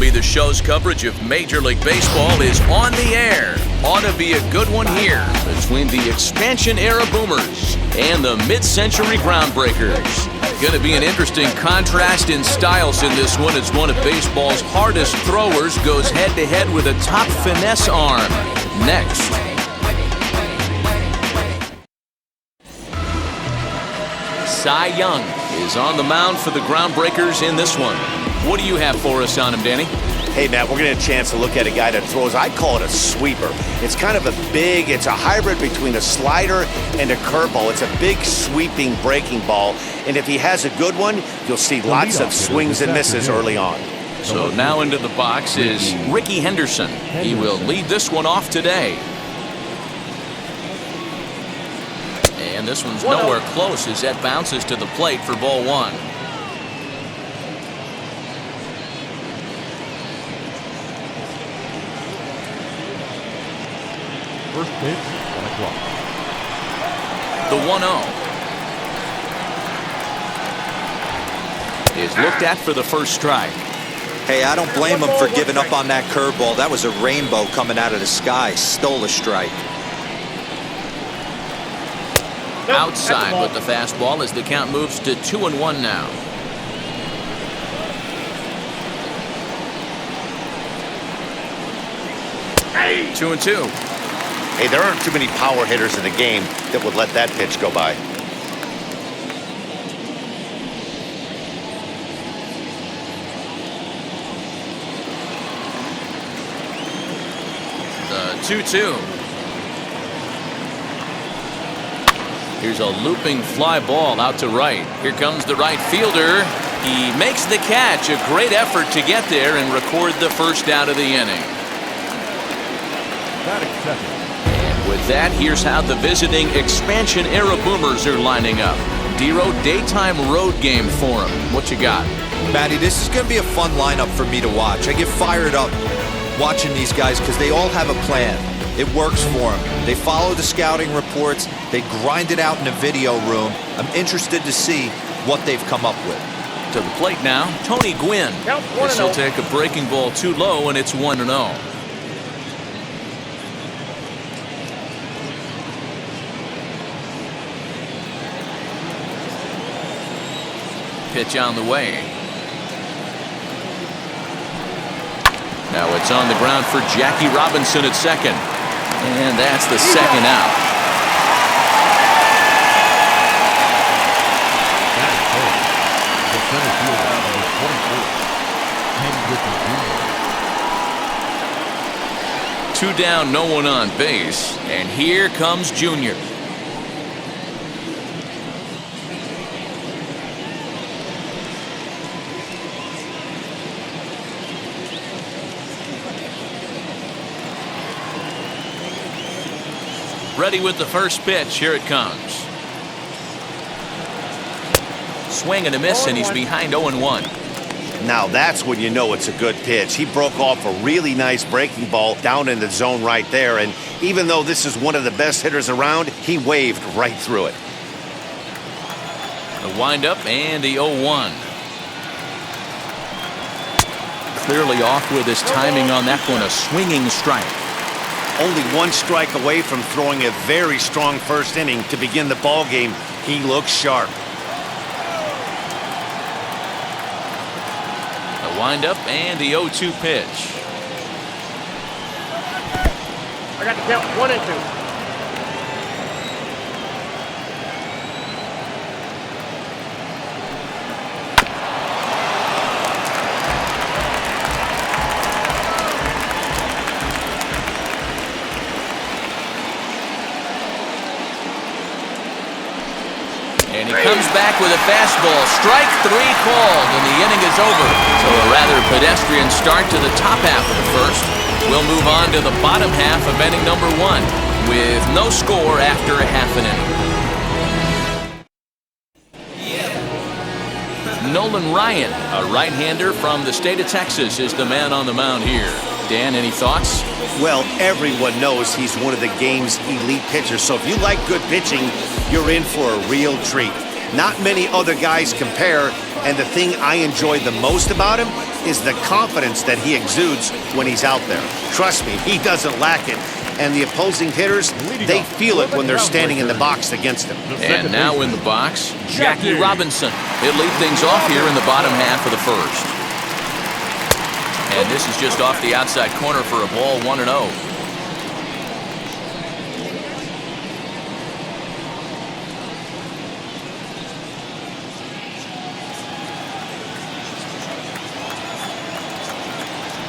MLB The Show's coverage of Major League Baseball is on the air. Ought to be a good one here between the expansion-era boomers and the mid-century groundbreakers. Going to be an interesting contrast in styles in this one as one of baseball's hardest throwers goes head-to-head with a top finesse arm. Next. Cy Young is on the mound for the Groundbreakers in this one. What do you have for us on him, Danny? Hey, Matt, we're going to get a chance to look at a guy that throws, I call it a sweeper. It's kind of it's a hybrid between a slider and a curveball. It's a big sweeping breaking ball, and if he has a good one, you'll see lots of swings and misses early on. So now into the box is Ricky Henderson. He will lead this one off today. And this one's nowhere close as that bounces to the plate for ball one. First pitch, 1 o'clock. The 1-0 is looked at for the first strike. Hey, I don't blame him for giving up on that curveball. That was a rainbow coming out of the sky. Stole a strike. Outside with the fastball as the count moves to 2-1 now. Hey. 2-2. Hey, there aren't too many power hitters in the game that would let that pitch go by. The 2-2. Here's a looping fly ball out to right. Here comes the right fielder. He makes the catch. A great effort to get there and record the first out of the inning. And with that, here's how the visiting expansion-era boomers are lining up. Dero, daytime road game for him. What you got? Matty, this is going to be a fun lineup for me to watch. I get fired up watching these guys because they all have a plan. It works for them. They follow the scouting reports. They grind it out in the video room. I'm interested to see what they've come up with. To the plate now, Tony Gwynn. This will take a breaking ball too low, and it's 1-0. Pitch on the way. Now it's on the ground for Jackie Robinson at second. And that's the second out. Two down, no one on base. And here comes Junior. Ready with the first pitch. Here it comes. Swing and a miss, and he's behind 0-1. Now that's when you know it's a good pitch. He broke off a really nice breaking ball down in the zone right there, and even though this is one of the best hitters around, he waved right through it. The windup and the 0-1. Clearly off with his timing on that one, a swinging strike. Only one strike away from throwing a very strong first inning to begin the ball game. He looks sharp. The windup and the 0-2 pitch. I got the count 1 and 2. And he comes back with a fastball. Strike 3 called, and the inning is over. So a rather pedestrian start to the top half of the first. We'll move on to the bottom half of inning number 1 with no score after a half an inning. Nolan Ryan, a right-hander from the state of Texas, is the man on the mound here. Dan, any thoughts? Well, everyone knows he's one of the game's elite pitchers, so if you like good pitching, you're in for a real treat. Not many other guys compare, and the thing I enjoy the most about him, is the confidence that he exudes when he's out there. Trust me, he doesn't lack it. And the opposing hitters, they feel it when they're standing in the box against him. And now in the box, Jackie Robinson. He'll lead things off here in the bottom half of the first. And this is just off the outside corner for a ball, 1-0.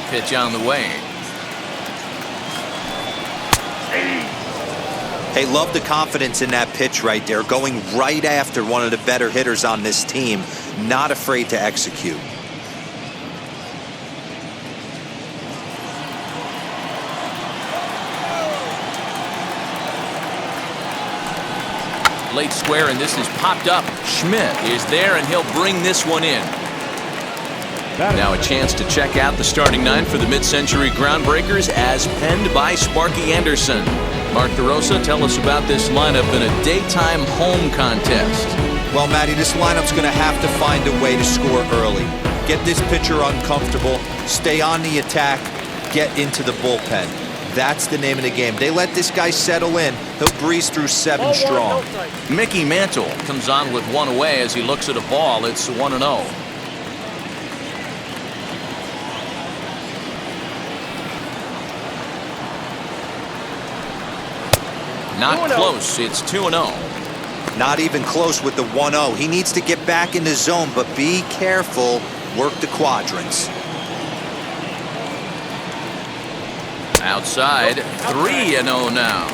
Pitch on the way. Hey, love the confidence in that pitch right there, going right after one of the better hitters on this team, not afraid to execute. Late square, and this is popped up. Schmidt is there, and he'll bring this one in. Now a chance to check out the starting nine for the mid-century Groundbreakers as penned by Sparky Anderson. Mark DeRosa, tell us about this lineup in a daytime home contest. Well, Matty, this lineup's going to have to find a way to score early. Get this pitcher uncomfortable, stay on the attack, get into the bullpen. That's the name of the game. They let this guy settle in. He'll breeze through 7 strong. Mickey Mantle comes on with one away as he looks at a ball. It's 1-0. Not close. It's 2-0. Not even close with the 1-0. He needs to get back in the zone, but be careful. Work the quadrants. Outside, 3-0 now.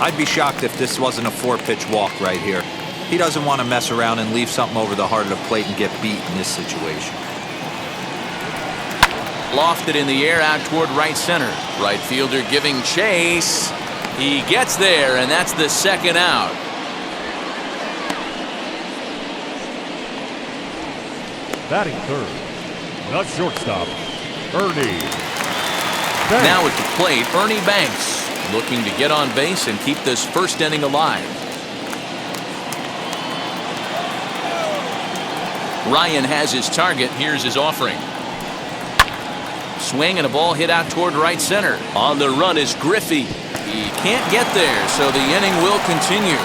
I'd be shocked if this wasn't a 4-pitch walk right here. He doesn't want to mess around and leave something over the heart of the plate and get beat in this situation. Lofted in the air out toward right center. Right fielder giving chase. He gets there, and that's the second out. Batting third, the shortstop, Ernie. Now at the plate, Ernie Banks looking to get on base and keep this first inning alive. Ryan has his target. Here's his offering. Swing and a ball hit out toward right center. On the run is Griffey. He can't get there, so the inning will continue.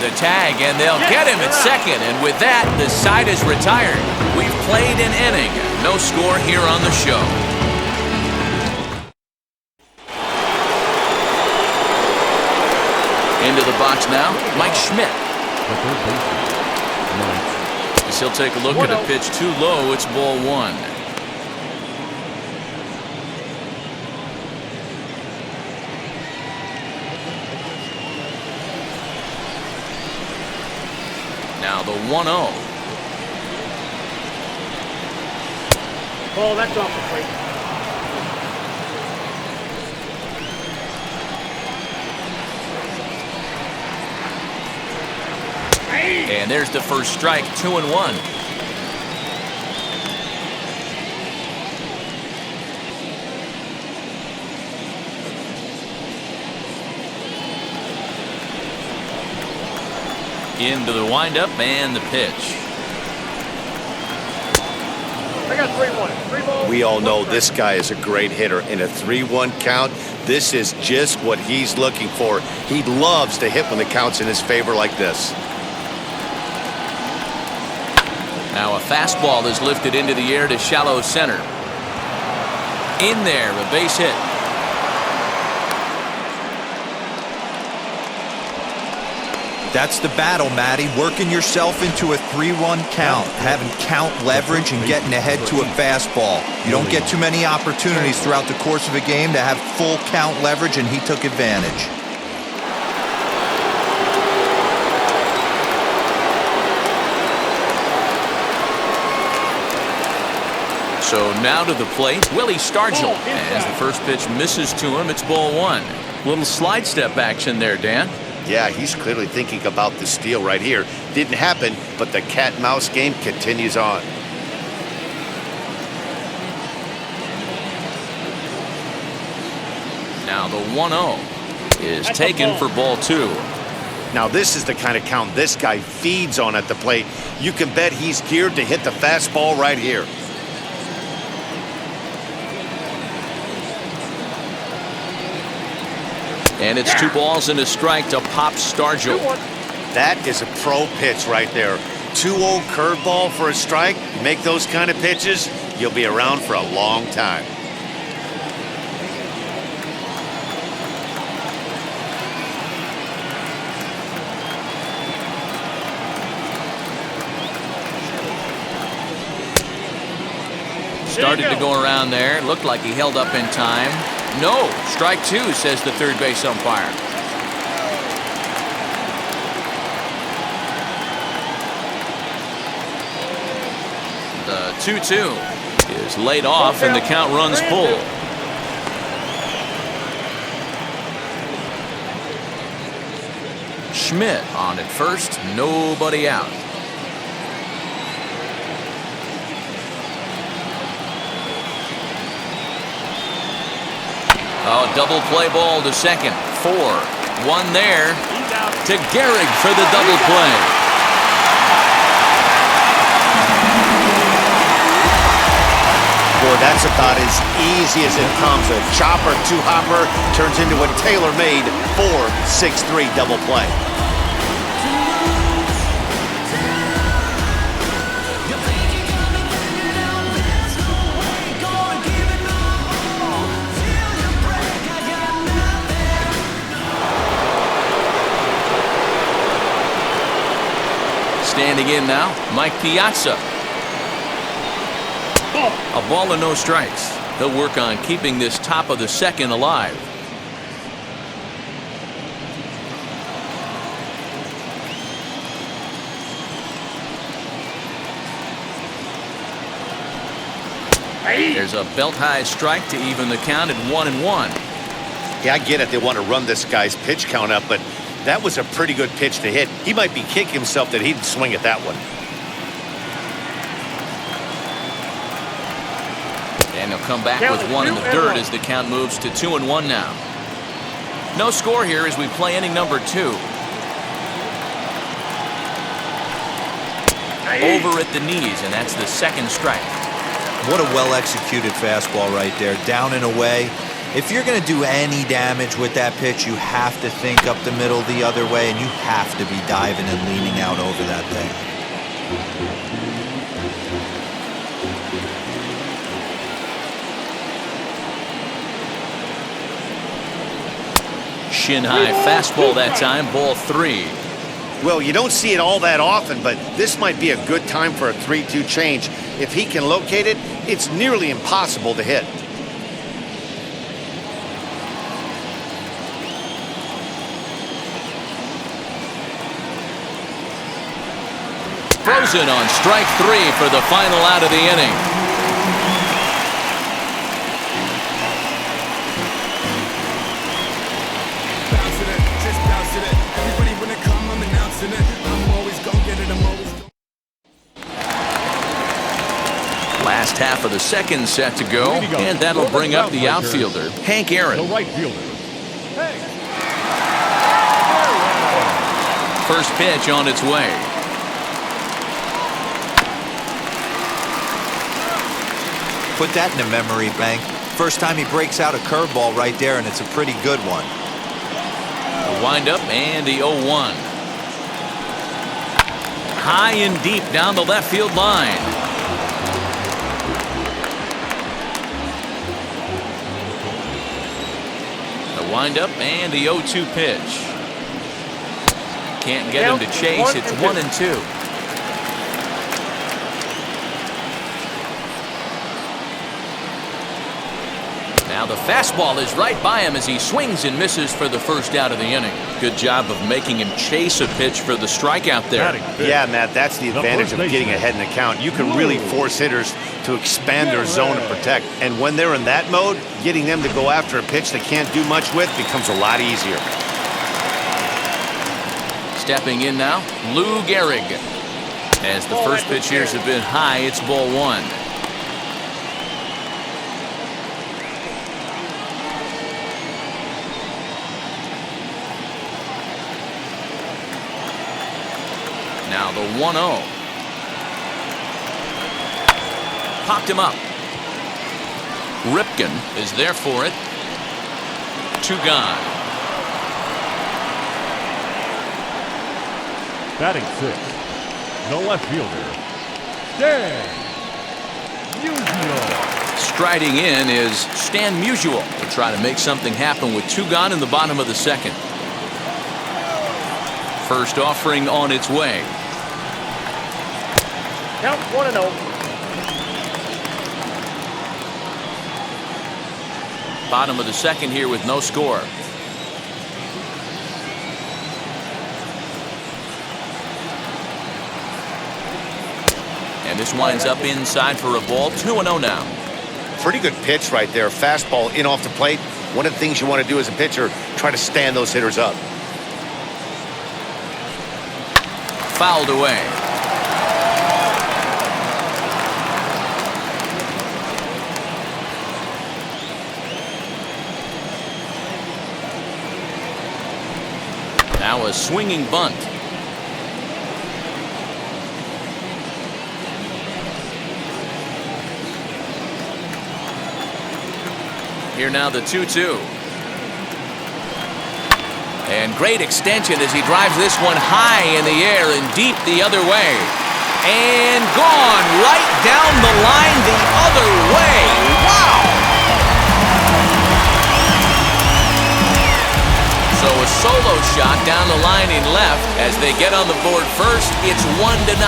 The tag, and they'll get him at second, and with that, the side is retired. We've played an inning. No score here on the show. Into the box now, Mike Schmidt. As he'll take a look at a pitch too low, it's ball 1. Now the 1-0. Oh, that's off the plate. And there's the first strike, 2-1. Into the windup and the pitch. I got 3-1. 3 balls. We all know this guy is a great hitter. In a 3-1 count, this is just what he's looking for. He loves to hit when the count's in his favor like this. Now a fastball is lifted into the air to shallow center. In there, a base hit. That's the battle, Matty. Working yourself into a 3-1 count, having count leverage and getting ahead to a fastball. You don't get too many opportunities throughout the course of a game to have full count leverage, and he took advantage. So now to the plate, Willie Stargell. As the first pitch misses to him, it's ball 1. Little slide step action there, Dan. Yeah, he's clearly thinking about the steal right here. Didn't happen, but the cat-mouse game continues on. Now the 1-0 is taken for ball 2. Now this is the kind of count this guy feeds on at the plate. You can bet he's geared to hit the fastball right here. And it's 2 balls and a strike to Pop Stargell. That is a pro pitch right there. 2-0 curveball for a strike. You make those kind of pitches, you'll be around for a long time. Started to go around there. Looked like he held up in time. No, strike 2, says the third base umpire. The 2-2 is laid off and the count runs full. Schmidt on at first, nobody out. Oh, double play ball to second. 4. 1 there to Gehrig for the double play. Boy, that's about as easy as it comes. A chopper, 2-hopper turns into a tailor-made 4-6-3 double play. Standing in now, Mike Piazza. A ball and no strikes. They'll work on keeping this top of the second alive. There's a belt-high strike to even the count at 1-1. Yeah, I get it. They want to run this guy's pitch count up, but that was a pretty good pitch to hit. He might be kicking himself that he didn't swing at that one. And he'll come back with 1 in the third as the count moves to 2-1 now. No score here as we play inning number 2. Over at the knees, and that's the second strike. What a well-executed fastball right there, down and away. If you're going to do any damage with that pitch, you have to think up the middle the other way, and you have to be diving and leaning out over that thing. Shin-high fastball that time, ball 3. Well, you don't see it all that often, but this might be a good time for a 3-2 change. If he can locate it, it's nearly impossible to hit. Frozen on strike 3 for the final out of the inning. Last half of the second set to go, and that'll bring up the outfielder, Hank Aaron. The right fielder. First pitch on its way. Put that in a memory bank. First time he breaks out a curveball right there, and it's a pretty good one. The windup and the 0-1. High and deep down the left field line. The windup and the 0-2 pitch. Can't get him to chase. It's 1-2. Now the fastball is right by him as he swings and misses for the first out of the inning. Good job of making him chase a pitch for the strikeout there. Yeah, Matt, that's the advantage of getting ahead in the count. You can really force hitters to expand their zone and protect. And when they're in that mode, getting them to go after a pitch they can't do much with becomes a lot easier. Stepping in now, Lou Gehrig. As the first pitch here is a bit high, it's ball 1. Now the 1-0. Popped him up. Ripken is there for it. 2 gone. Batting sixth, the left fielder, Dan Musial. Striding in is Stan Musial to try to make something happen with 2 gone in the bottom of the second. First offering on its way. Count 1-0. Bottom of the second here with no score. And this winds up inside for a ball. 2-0 now. Pretty good pitch right there. Fastball in off the plate. One of the things you want to do as a pitcher, try to stand those hitters up. Fouled away. Now a swinging bunt. Here now the 2-2. And great extension as he drives this one high in the air and deep the other way. And gone right down the line the other way. Wow! So a solo shot down the line in left. As they get on the board first, it's 1-0.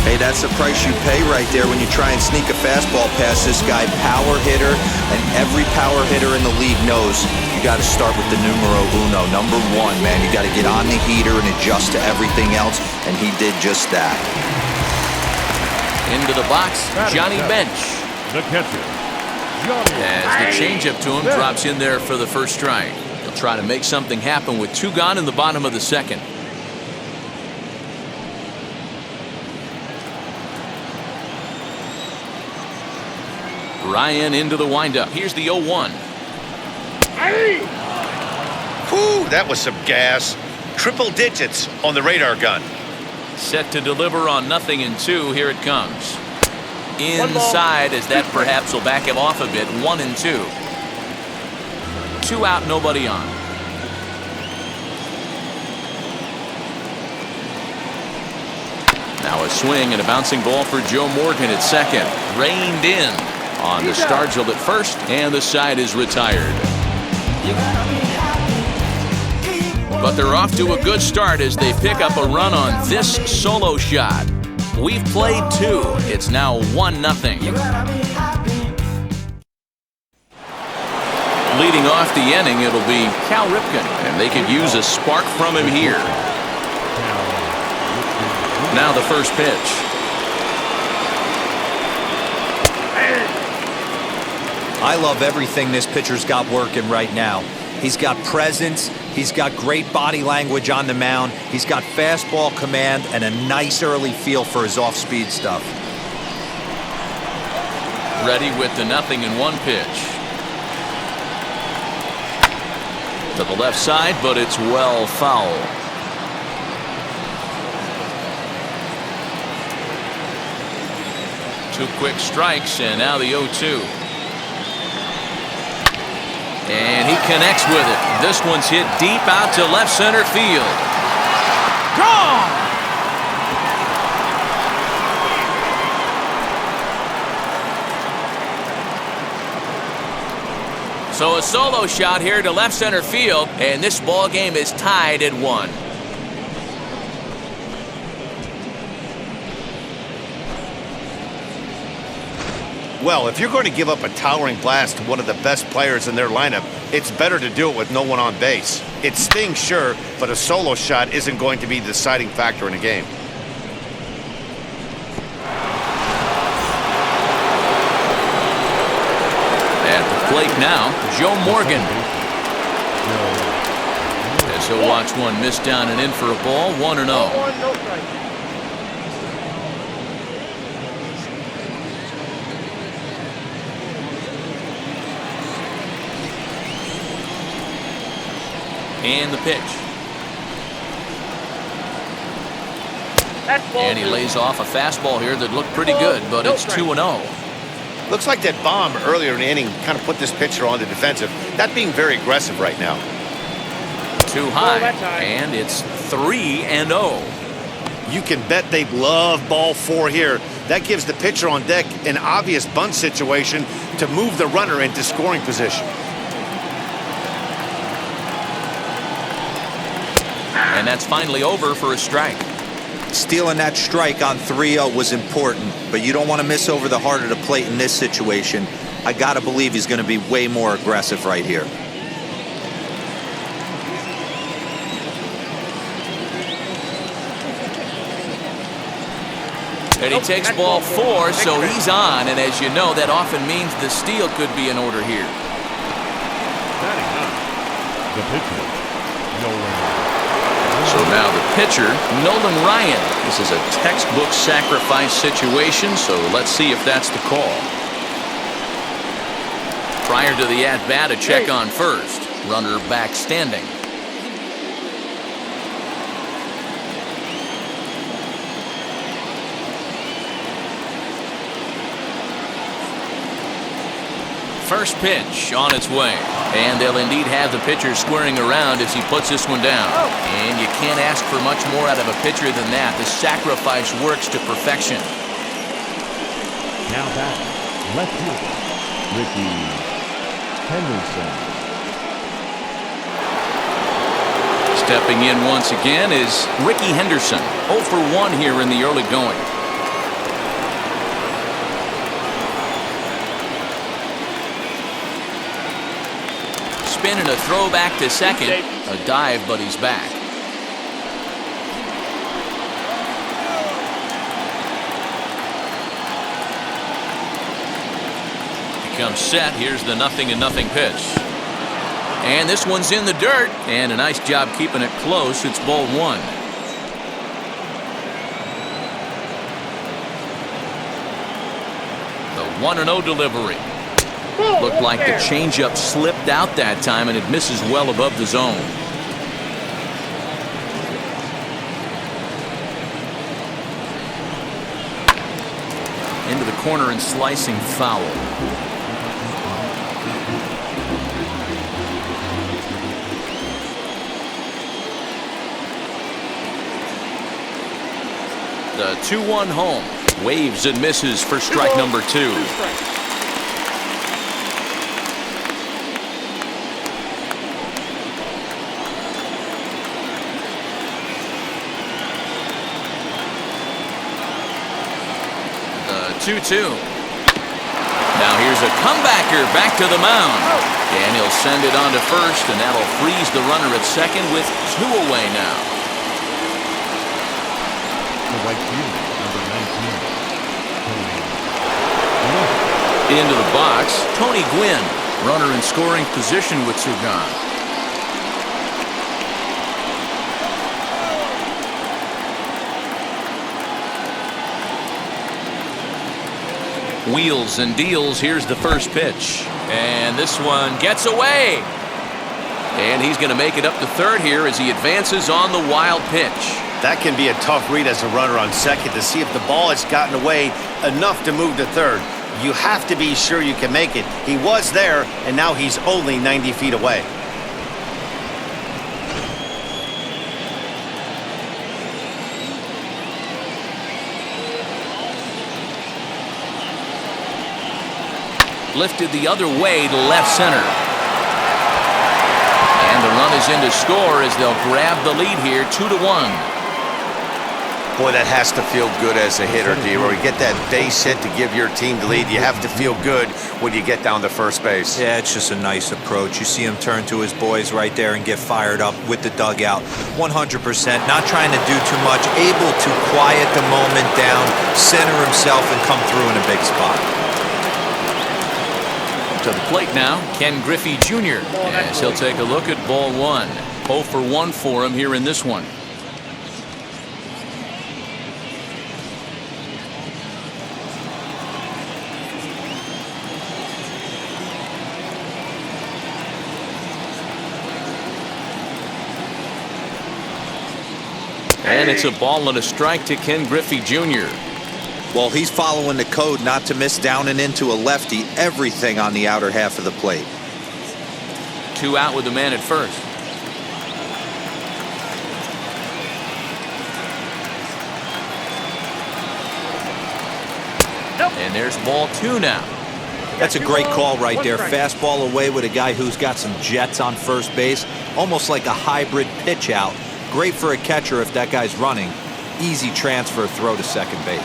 Hey, that's the price you pay right there when you try and sneak a fastball past this guy. Power hitter, and every power hitter in the league knows you got to start with the numero uno, number 1, man. You got to get on the heater and adjust to everything else, and he did just that. Into the box, Johnny Bench. The catcher, Johnny. As the changeup to him drops in there for the first strike. He'll try to make something happen with 2 gone in the bottom of the second. Ryan into the windup. Here's the 0-1. Whew, that was some gas. Triple digits on the radar gun. Set to deliver on 0-2. Here it comes. Inside, as that perhaps will back him off a bit. 1-2. 2 out, nobody on. Now a swing and a bouncing ball for Joe Morgan at second. Reined in on the Stargell at first, and the side is retired. But they're off to a good start as they pick up a run on this solo shot. We've played 2. It's now 1-0. Leading off the inning, it'll be Cal Ripken, and they could use a spark from him here. Now the first pitch. I love everything this pitcher's got working right now. He's got presence, he's got great body language on the mound, he's got fastball command and a nice early feel for his off-speed stuff. Ready with the 0-1 pitch. To the left side, but it's well foul. Two quick strikes, and now the 0-2. And he connects with it. This one's hit deep out to left center field. Gone! So a solo shot here to left center field, and this ball game is tied at 1. Well, if you're going to give up a towering blast to one of the best players in their lineup, it's better to do it with no one on base. It stings, sure, but a solo shot isn't going to be the deciding factor in a game. At the plate now, Joe Morgan. As he'll watch one miss down and in for a ball. 1-0. No strike. And the pitch. That's ball And he 2. lays off a fastball here that looked pretty good, but it's 2-0. Looks like that bomb earlier in the inning kind of put this pitcher on the defensive. That being very aggressive right now. Too high, and it's 3-0. You can bet they love ball 4 here. That gives the pitcher on deck an obvious bunt situation to move the runner into scoring position. And that's finally over for a strike. Stealing that strike on 3-0 was important, but you don't want to miss over the heart of the plate in this situation. I got to believe he's going to be way more aggressive right here. And he takes ball 4, so he's on. And as you know, that often means the steal could be in order here. The pitcher, Nolan. So now the pitcher, Nolan Ryan. This is a textbook sacrifice situation, so let's see if that's the call. Prior to the at-bat, a check on first. Runner back standing. First pitch on its way. And they'll indeed have the pitcher squaring around as he puts this one down. And you can't ask for much more out of a pitcher than that. The sacrifice works to perfection. Now back, left fielder, Ricky Henderson. Stepping in once again is Ricky Henderson. 0 for 1 here in the early going. Spin and a throw back to second. A dive, but he's back. He comes set. Here's the 0-0 pitch. And this one's in the dirt. And a nice job keeping it close. It's ball 1. The 1-0 delivery. Looked like the changeup slipped out that time, and it misses well above the zone. Into the corner and slicing foul. The 2-1 home. Waves and misses for strike number 2. The 2-2. Now here's a comebacker back to the mound. And he'll send it on to first, and that'll freeze the runner at second with 2 away now. The right fielder, number 19. Into the box, Tony Gwynn. Runner in scoring position with 2 gone. Wheels and deals. Here's the first pitch. And this one gets away. And he's going to make it up to third here as he advances on the wild pitch. That can be a tough read as a runner on second to see if the ball has gotten away enough to move to third. You have to be sure you can make it. He was there, and now he's only 90 feet away. Lifted the other way to left center. And the run is in to score as they'll grab the lead here, 2-1. Boy, that has to feel good as a hitter, D-Roy. You get that base hit to give your team the lead. You have to feel good when you get down to first base. Yeah, it's just a nice approach. You see him turn to his boys right there and get fired up with the dugout. 100%, not trying to do too much, able to quiet the moment down, center himself, and come through in a big spot. To the plate now, Ken Griffey Jr. as he'll take a look at ball 1. 0 for 1 for him here in this one. And it's a ball and a strike to Ken Griffey Jr. Well, he's following the code not to miss down and into a lefty, everything on the outer half of the plate. 2 out with the man at first. And there's ball 2 now. That's a great call right there. Fastball away with a guy who's got some jets on first base. Almost like a hybrid pitch out. Great for a catcher if that guy's running. Easy transfer throw to second base.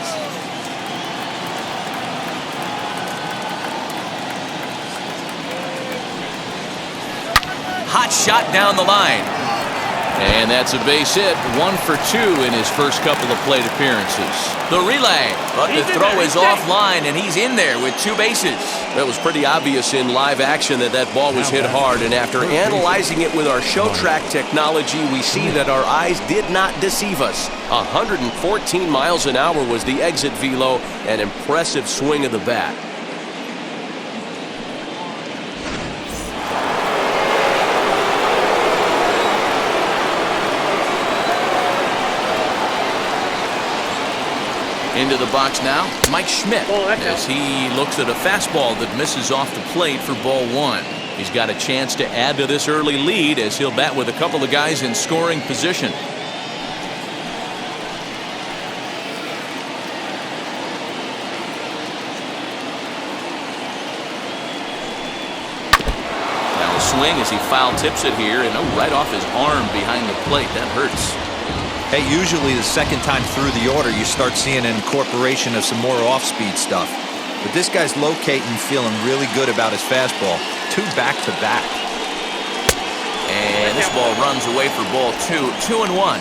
Hot shot down the line. And that's a base hit. 1 for 2 in his first couple of plate appearances. The relay, but the throw is offline, and he's in there with 2 bases. That was pretty obvious in live action that that ball was hit hard, and after analyzing it with our show track technology, we see that our eyes did not deceive us. 114 miles an hour was the exit velo, an impressive swing of the bat. Into the box now, Mike Schmidt, as he looks at a fastball that misses off the plate for ball 1. He's got a chance to add to this early lead as he'll bat with a couple of guys in scoring position. Now a swing as he foul tips it here, and right off his arm behind the plate. That hurts. Hey, usually the second time through the order, you start seeing an incorporation of some more off-speed stuff. But this guy's locating, feeling really good about his fastball. 2 back-to-back. And this ball runs away for ball 2. 2-1.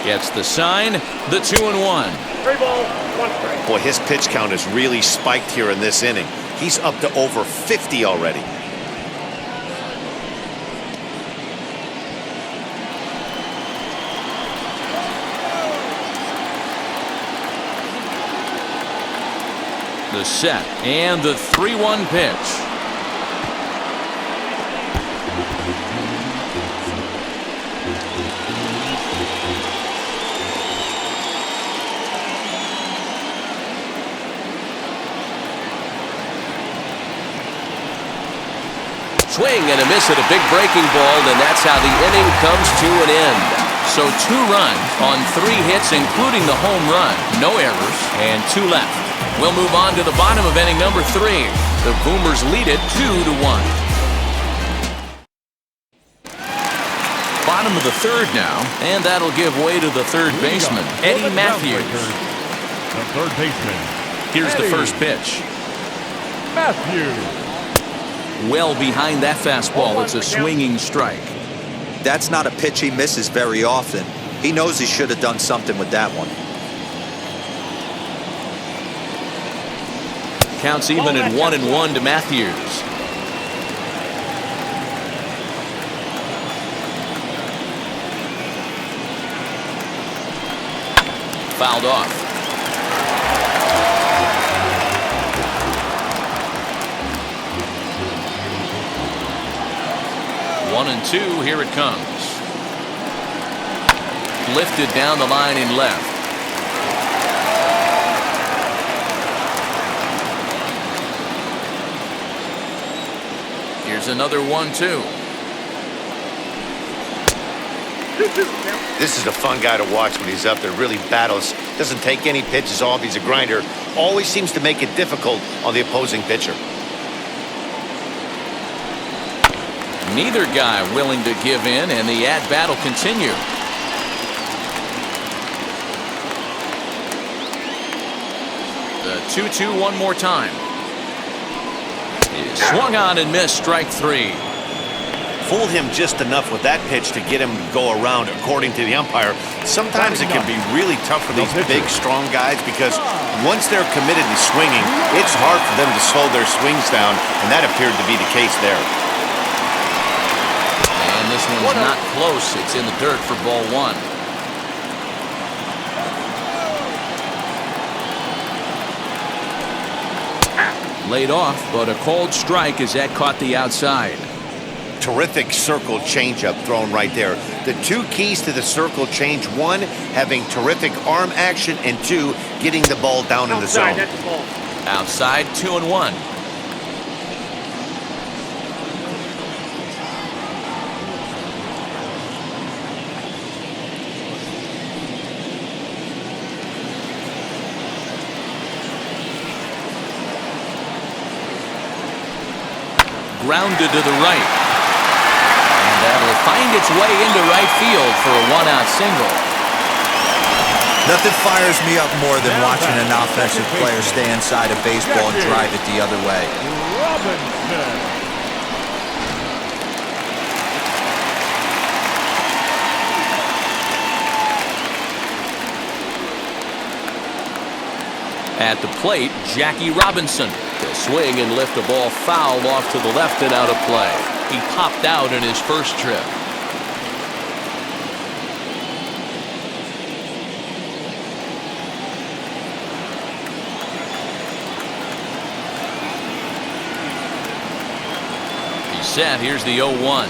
Gets the sign, the 2-1. 3 balls, 1 strike. Boy, his pitch count has really spiked here in this inning. He's up to over 50 already. The set and the 3-1 pitch. Swing and a miss at a big breaking ball, and that's how the inning comes to an end. So 2 runs on 3 hits, including the home run. No errors, and 2 left. We'll move on to the bottom of inning number 3. The Boomers lead it 2-1. Bottom of the 3rd now, and that'll give way to the 3rd baseman, Eddie Matthews. The 3rd baseman. Here's the first pitch. Matthews. Well behind that fastball. It's a swinging strike. That's not a pitch he misses very often. He knows he should have done something with that one. Counts even at 1-1 to Matthews. Fouled off. One and 2, here it comes. Lifted down the line in left. Here's another 1-2. This is a fun guy to watch when he's up there. Really battles. Doesn't take any pitches off. He's a grinder. Always seems to make it difficult on the opposing pitcher. Neither guy willing to give in, and the at-bat will continue. The 2-2 one more time. Swung on and missed, strike 3. Fooled him just enough with that pitch to get him to go around, according to the umpire. Sometimes it can be really tough for these big, strong guys because once they're committed to swinging, it's hard for them to slow their swings down, and that appeared to be the case there. And this one's not close. It's in the dirt for ball 1. Laid off, but a called strike as that caught the outside. Terrific circle changeup thrown right there. The two keys to the circle change: one, having terrific arm action, and two, getting the ball down in the zone. That's the ball. Outside, 2-1. Grounded to the right. And that'll find its way into right field for a one-out single. Nothing fires me up more than watching an offensive player stay inside a baseball and drive it the other way. Robinson. At the plate, Jackie Robinson. He'll swing and lift the ball foul off to the left and out of play. He popped out in his first trip. He's set. Here's the 0-1.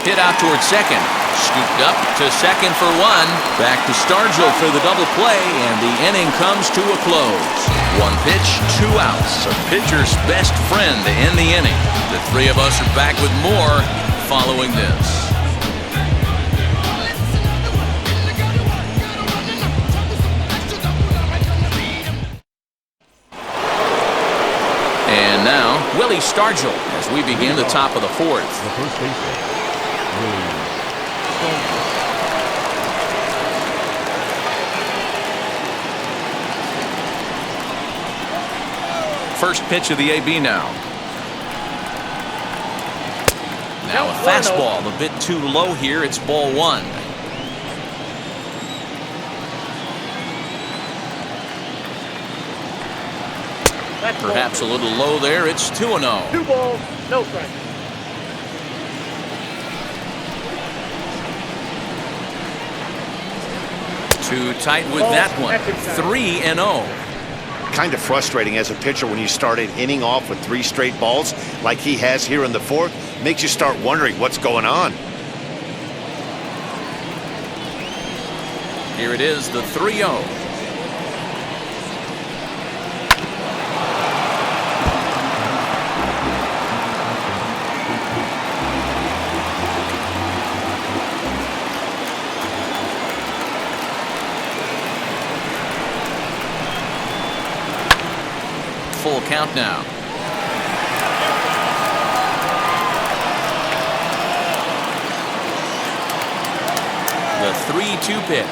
Hit out towards second. Scooped up to second for one. Back to Stargell for the double play, and the inning comes to a close. One pitch, 2 outs. A pitcher's best friend to end the inning. The three of us are back with more following this. And now, Willie Stargell as we begin the top of the fourth. The first baseman, Willie Stargell. First pitch of the AB now. Now a fastball, a bit too low here. It's ball one. Perhaps a little low there. It's 2-0. 2 balls, no strikes. Too tight with that one. 3-0. Kind of frustrating as a pitcher when you start an inning off with 3 straight balls like he has here in the fourth. Makes you start wondering what's going on. Here it is, the 3-0. Full count now. The 3-2 pitch.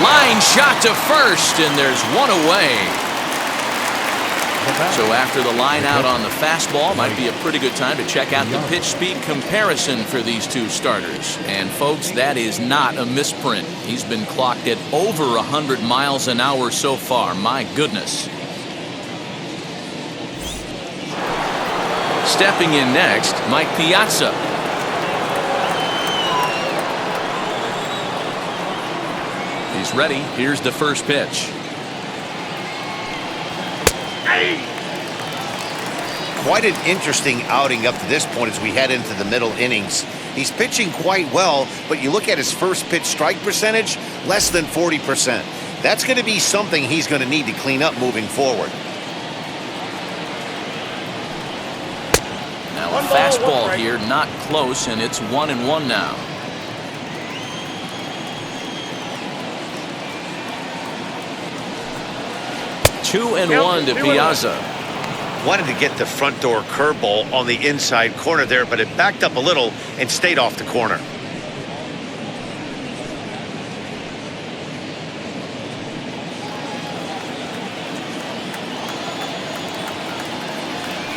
Line shot to first, and there's one away. So after the line out on the fastball, might be a pretty good time to check out the pitch speed comparison for these two starters. And folks, that is not a misprint. He's been clocked at over 100 miles an hour so far. My goodness. Stepping in next, Mike Piazza. He's ready. Here's the first pitch. Quite an interesting outing up to this point as we head into the middle innings. He's pitching quite well, but you look at his first pitch strike percentage, less than 40%. That's going to be something he's going to need to clean up moving forward. Now a fastball here, not close, and it's 1-1 now. Two and one to Piazza. Wanted to get the front door curveball on the inside corner there, but it backed up a little and stayed off the corner.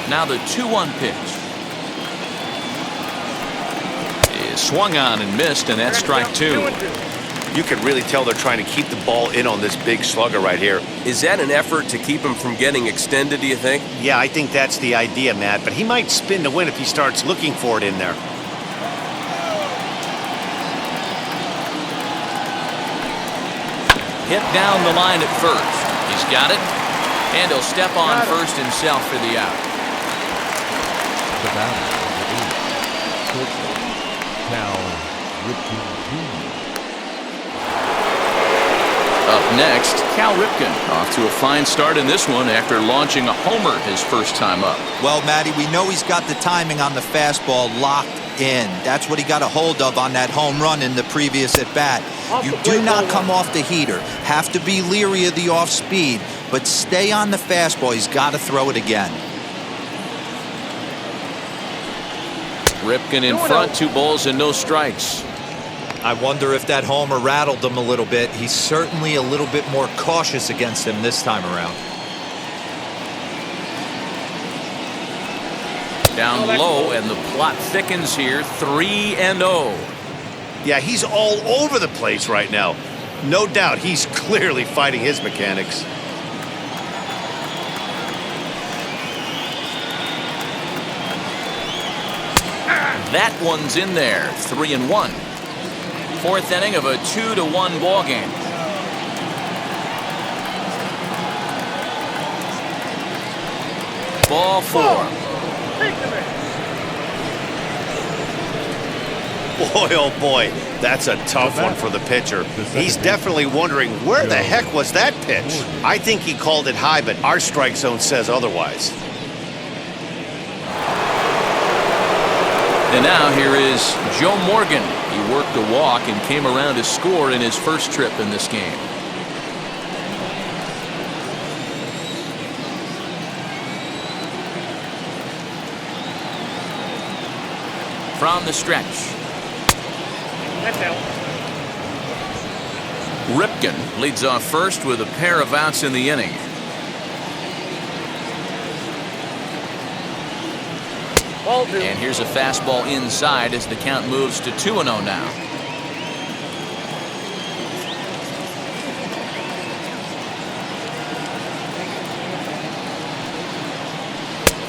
Now the 2-1 pitch. Is swung on and missed, and that's strike 2. You can really tell they're trying to keep the ball in on this big slugger right here. Is that an effort to keep him from getting extended, do you think? Yeah, I think that's the idea, Matt, but he might spin to win if he starts looking for it in there. Hit down the line at first. He's got it. And he'll step on first himself for the out. The batter, number 8, shortstop, Cal Ripken Jr. Up next, Cal Ripken off to a fine start in this one after launching a homer his first time up. Well, Matty, we know he's got the timing on the fastball locked in. That's what he got a hold of on that home run in the previous at-bat. You do not come off the heater. Have to be leery of the off-speed, but stay on the fastball. He's got to throw it again. Ripken in front, 2 balls and no strikes. I wonder if that homer rattled him a little bit. He's certainly a little bit more cautious against him this time around. Down low, and the plot thickens here, 3-0. Yeah, he's all over the place right now. No doubt he's clearly fighting his mechanics. That one's in there, 3-1. 4th inning of a 2-1 ball game. Ball 4. Boy, oh boy, that's a tough one for the pitcher. He's definitely wondering, where the heck was that pitch? I think he called it high, but our strike zone says otherwise. And now here is Joe Morgan. He worked a walk and came around to score in his first trip in this game. From the stretch. That's out. Ripken leads off first with a pair of outs in the inning. And here's a fastball inside as the count moves to 2-0 now.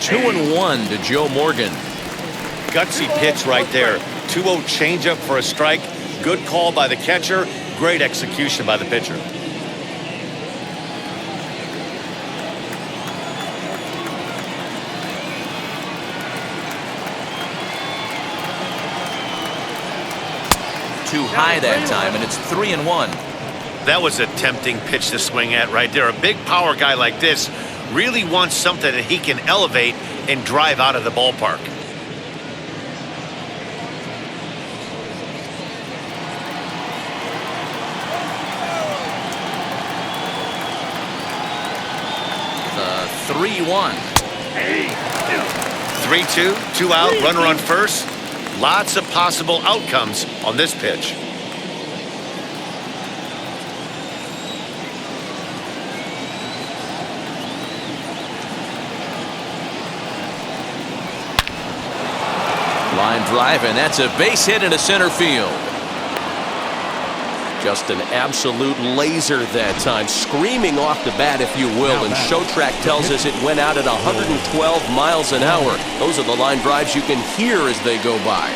Two and 1 to Joe Morgan. Gutsy pitch right there. 2-0 changeup for a strike. Good call by the catcher. Great execution by the pitcher. Too high that time, and it's 3-1. That was a tempting pitch to swing at right there. A big power guy like this really wants something that he can elevate and drive out of the ballpark. The 3-1. 3-2, 2 out, runner on first. Lots of possible outcomes on this pitch. Line drive, and that's a base hit into center field. Just an absolute laser that time, screaming off the bat, if you will, and Showtrack tells us it went out at 112 miles an hour. Those are the line drives you can hear as they go by.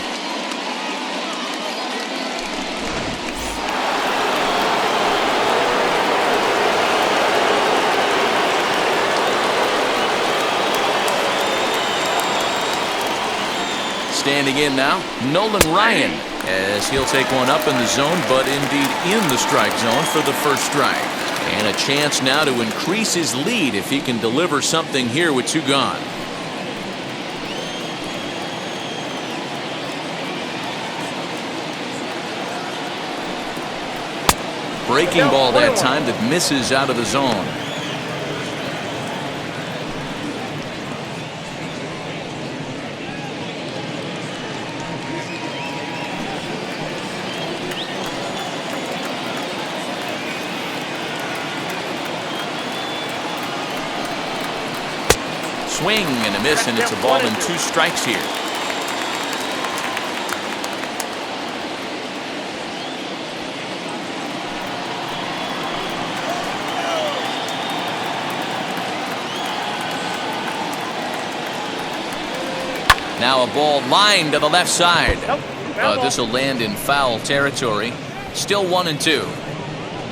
Standing in now, Nolan Ryan, as he'll take one up in the zone, but indeed in the strike zone for the first strike. And a chance now to increase his lead if he can deliver something here with 2 gone. Breaking ball that time that misses out of the zone. Swing and a miss, and it's a ball and 2 strikes here. Now a ball lined to the left side. This will land in foul territory. Still 1-2.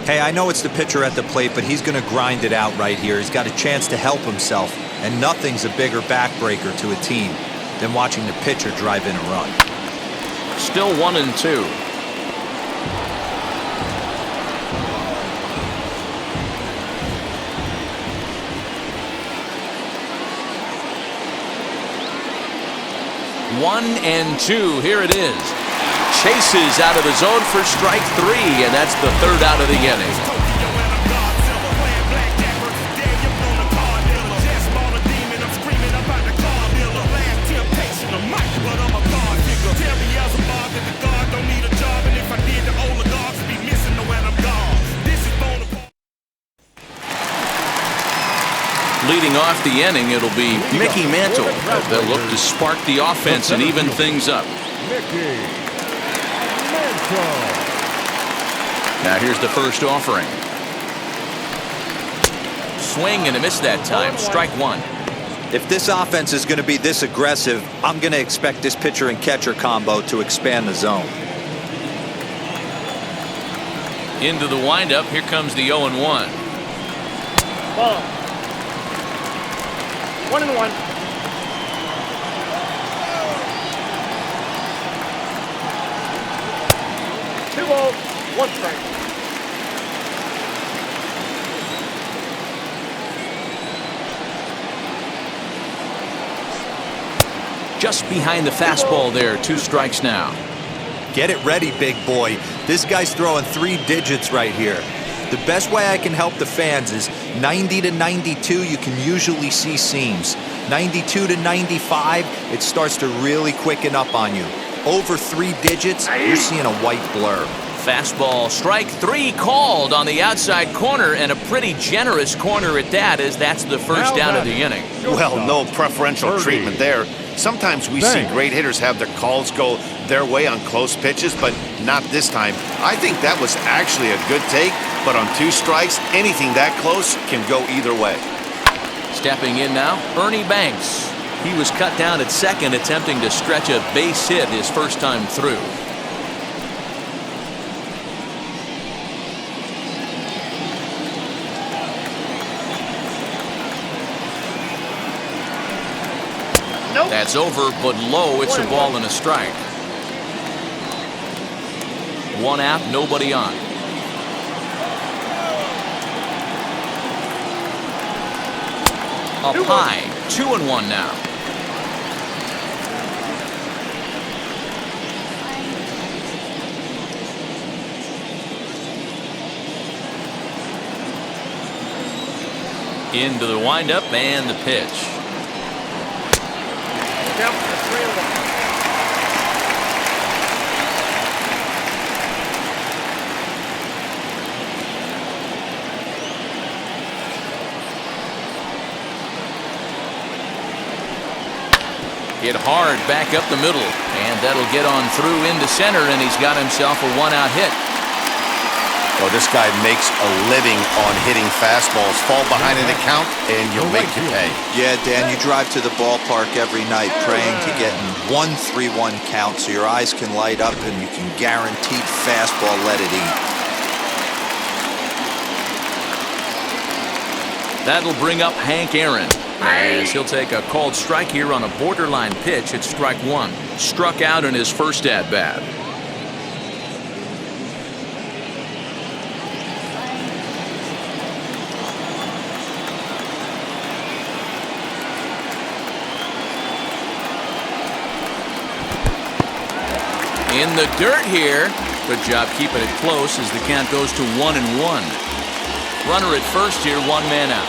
Hey, I know it's the pitcher at the plate, but he's going to grind it out right here. He's got a chance to help himself, and nothing's a bigger backbreaker to a team than watching the pitcher drive in a run. Still 1-2. One and two. Here it is. Chases out of the zone for strike three, and that's the third out of the inning. Leading off the inning, it'll be Mickey Mantle. They'll look to spark the offense and even things up. Now here's the first offering. Swing and a miss that time. Strike one. If this offense is going to be this aggressive, I'm going to expect this pitcher and catcher combo to expand the zone. Into the windup. Here comes the 0-1. Ball. 1-1. Two balls, one strike. Just behind the fastball there. 2 strikes now. Get it ready, big boy. This guy's throwing 3 digits right here. The best way I can help the fans is 90 to 92, you can usually see seams. 92 to 95, it starts to really quicken up on you. Over 3 digits, you're seeing a white blur. Fastball, strike 3 called on the outside corner, and a pretty generous corner at that, as that's the first down of the inning. Well, no preferential treatment there. Sometimes we see great hitters have their calls go their way on close pitches, but not this time. I think that was actually a good take, but on 2 strikes, anything that close can go either way. Stepping in now, Ernie Banks. He was cut down at second, attempting to stretch a base hit his first time through. Nope. That's over, but low. It's a ball and a strike. 1 out, nobody on. Up high, 2-1 now. Into the windup and the pitch. Down for 3-1. Hit hard back up the middle, and that'll get on through into center, and he's got himself a 1-out hit. Well, this guy makes a living on hitting fastballs. Fall behind in the count, and you'll make your pay. Yeah, Dan, you drive to the ballpark every night praying to get in 1-3-1 count so your eyes can light up and you can guaranteed fastball let it eat. That'll bring up Hank Aaron, as he'll take a called strike here on a borderline pitch at strike 1. Struck out in his first at-bat. In the dirt here. Good job keeping it close as the count goes to 1-1. Runner at first here, 1 man out.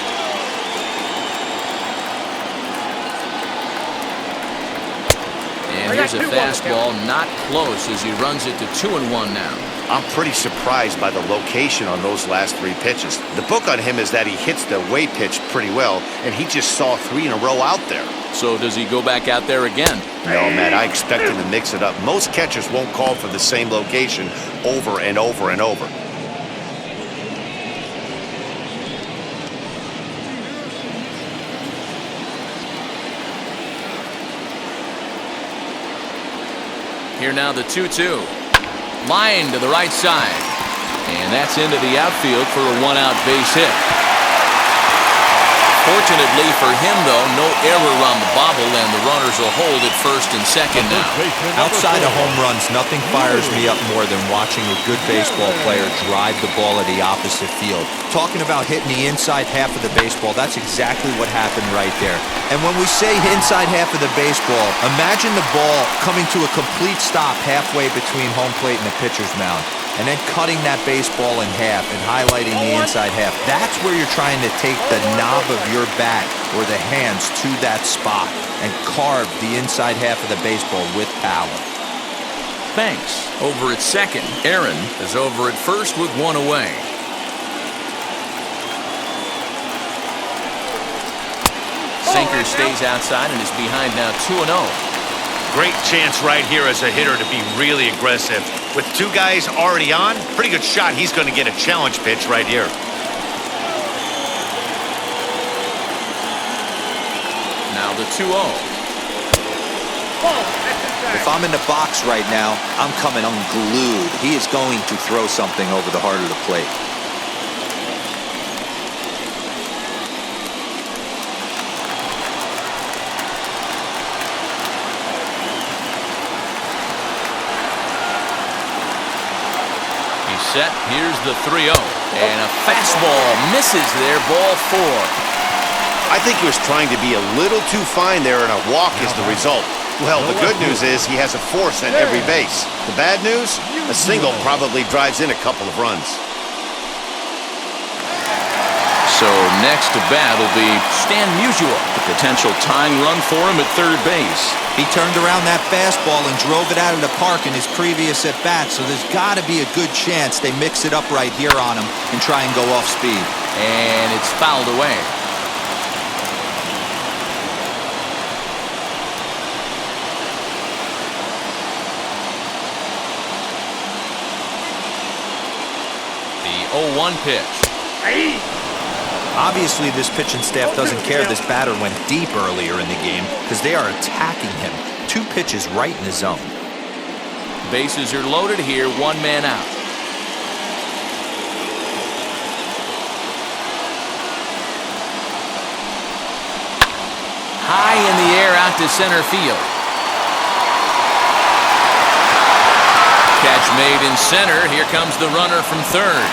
And here's a fastball, not close, as he runs it to 2-1 now. I'm pretty surprised by the location on those last 3 pitches. The book on him is that he hits the way pitch pretty well, and he just saw 3 in a row out there. So does he go back out there again? No, man, I expect him to mix it up. Most catchers won't call for the same location over and over and over. Here now the 2-2. Line to the right side. And that's into the outfield for a one-out base hit. Fortunately for him, though, no error on the bobble, and the runners will hold at first and second now. Outside of home runs, nothing fires me up more than watching a good baseball player drive the ball at the opposite field. Talking about hitting the inside half of the baseball, that's exactly what happened right there. And when we say inside half of the baseball, imagine the ball coming to a complete stop halfway between home plate and the pitcher's mound, and then cutting that baseball in half and highlighting the inside half. That's where you're trying to take the knob of your bat or the hands to that spot and carve the inside half of the baseball with power. Thanks. Over at second. Aaron is over at first with one away. Sinker stays outside and is behind now 2-0. Great chance right here as a hitter to be really aggressive. With two guys already on, pretty good shot. He's going to get a challenge pitch right here. Now the 2-0. If I'm in the box right now, I'm coming unglued. He is going to throw something over the heart of the plate. Set. Here's the 3-0. And a fastball misses there, ball 4. I think he was trying to be a little too fine there, and a walk is the result. Well, the good news is he has a force at every base. The bad news? A single probably drives in a couple of runs. So next to bat will be Stan Musial. The potential tying run for him at third base. He turned around that fastball and drove it out of the park in his previous at-bat, so there's got to be a good chance they mix it up right here on him and try and go off speed. And it's fouled away. The 0-1 pitch. Obviously, this pitching staff doesn't care this batter went deep earlier in the game because they are attacking him. 2 pitches right in the zone. Bases are loaded here, 1 man out. High in the air out to center field. Catch made in center. Here comes the runner from third.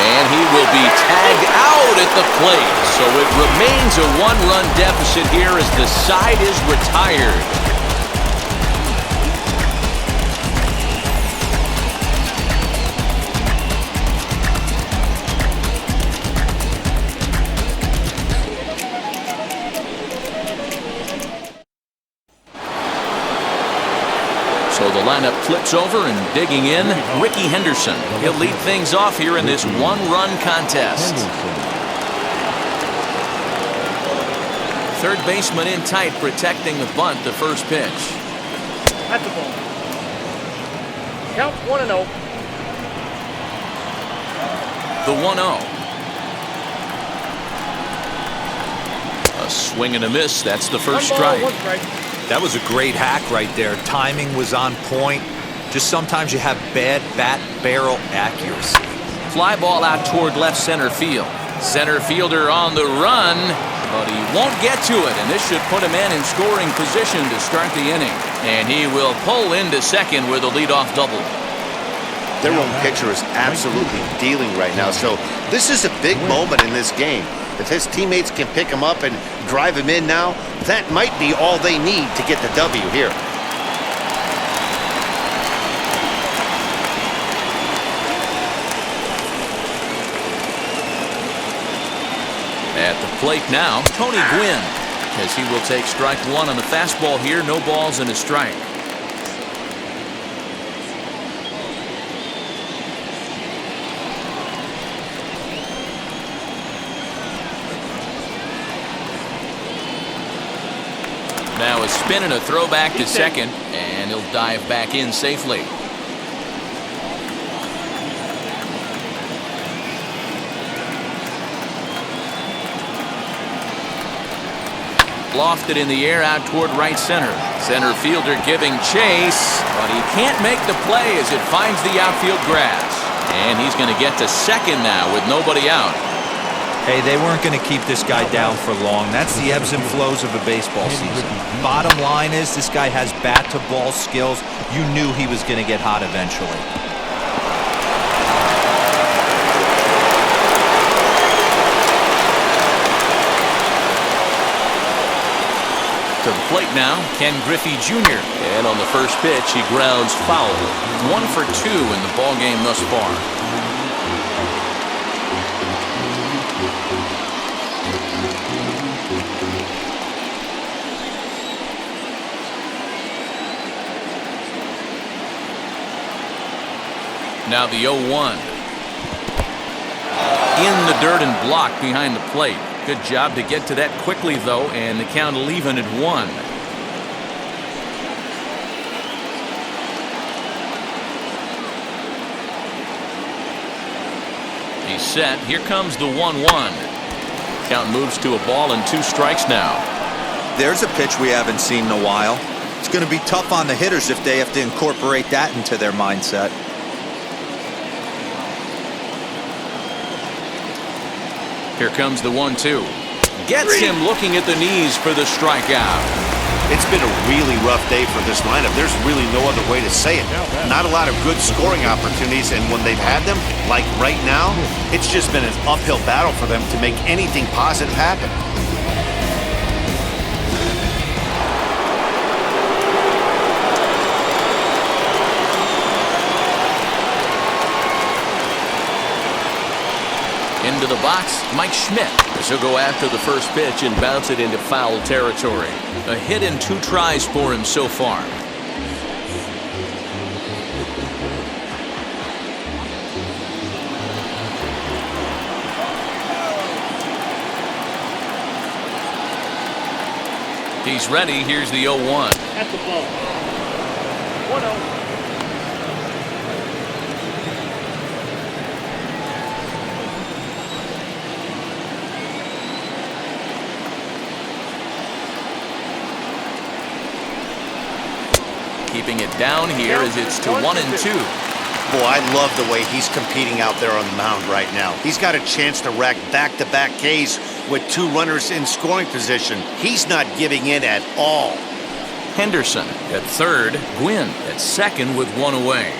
And he will be tagged out at the plate. So it remains a 1-run deficit here as the side is retired. So the lineup flips over, and digging in, Ricky Henderson. He'll lead things off here in this 1-run contest. Third baseman in tight, protecting the bunt, the first pitch. That's the ball. Count 1-0. The 1-0. A swing and a miss. That's the first strike. 1 strike. That was a great hack right there. Timing was on point. Just sometimes you have bad bat barrel accuracy. Fly ball out toward left center field. Center fielder on the run, but he won't get to it, and this should put him in scoring position to start the inning. And he will pull into second with a leadoff double. Their own pitcher is absolutely dealing right now, so this is a big moment in this game. If his teammates can pick him up and drive him in now, that might be all they need to get the W here. At the plate now, Tony Gwynn, as he will take strike 1 on the fastball here. No balls and a strike. Now a spin and a throw back to second, and he'll dive back in safely. Lofted in the air out toward right center. Center fielder giving chase, but he can't make the play as it finds the outfield grass. And he's going to get to second now with nobody out. Hey, they weren't going to keep this guy down for long. That's the ebbs and flows of a baseball season. Bottom line is this guy has bat-to-ball skills. You knew he was going to get hot eventually. To the plate now, Ken Griffey Jr. And on the first pitch, he grounds foul. 1 for 2 in the ballgame thus far. Now the 0-1. In the dirt and blocked behind the plate. Good job to get to that quickly, though, and the count will even at 1. He's set. Here comes the 1-1. Count moves to a ball and 2 strikes now. There's a pitch we haven't seen in a while. It's going to be tough on the hitters if they have to incorporate that into their mindset. Here comes the 1-2. Gets him looking at the knees for the strikeout. It's been a really rough day for this lineup. There's really no other way to say it. Not a lot of good scoring opportunities, and when they've had them, like right now, it's just been an uphill battle for them to make anything positive happen. Into the box, Mike Schmidt. This will go after the first pitch and bounce it into foul territory. A hit in 2 tries for him so far. He's ready. Here's the 0-1. At the ball. 1-0. Keeping it down here as it's to 1-2. Boy, I love the way he's competing out there on the mound right now. He's got a chance to rack back-to-back Ks with 2 runners in scoring position. He's not giving in at all. Henderson at third, Gwynn at second with 1 away.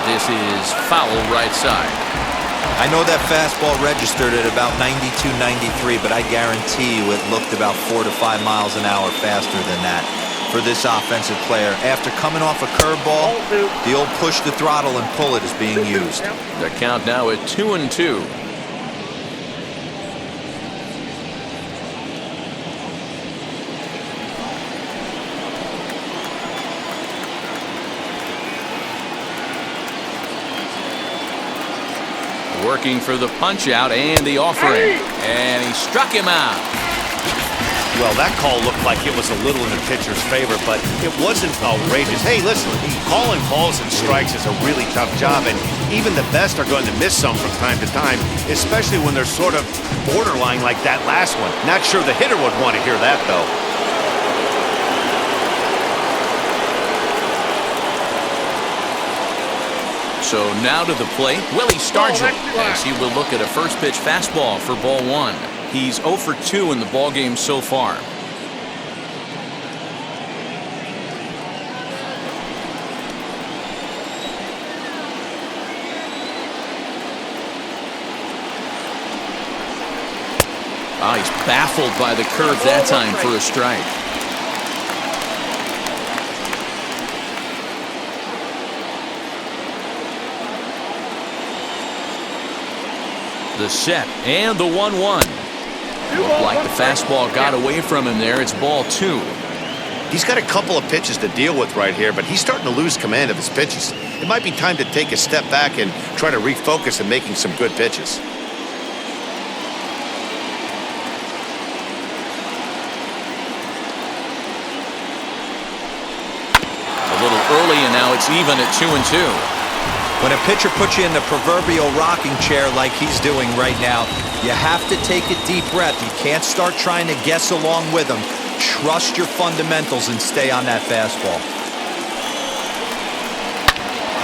This is foul right side. I know that fastball registered at about 92, 93, but I guarantee you it looked about 4 to 5 miles an hour faster than that for this offensive player. After coming off a curveball, the old push the throttle and pull it is being used. The count now at 2-2. Working for the punch out and the offering. And he struck him out. Well, that call looked like it was a little in the pitcher's favor, but it wasn't outrageous. Hey, listen, calling balls and strikes is a really tough job, and even the best are going to miss some from time to time, especially when they're sort of borderline like that last one. Not sure the hitter would want to hear that, though. So now to the plate, Willie Stargell, as he will look at a first pitch fastball for ball 1. He's 0 for 2 in the ballgame so far. He's baffled by the curve that time for a strike. The set and the 1-1. Looked like the fastball got away from him there. It's ball 2. He's got a couple of pitches to deal with right here, but he's starting to lose command of his pitches. It might be time to take a step back and try to refocus on making some good pitches. A little early, and now it's even at 2-2. When a pitcher puts you in the proverbial rocking chair like he's doing right now, you have to take a deep breath. You can't start trying to guess along with him. Trust your fundamentals and stay on that fastball.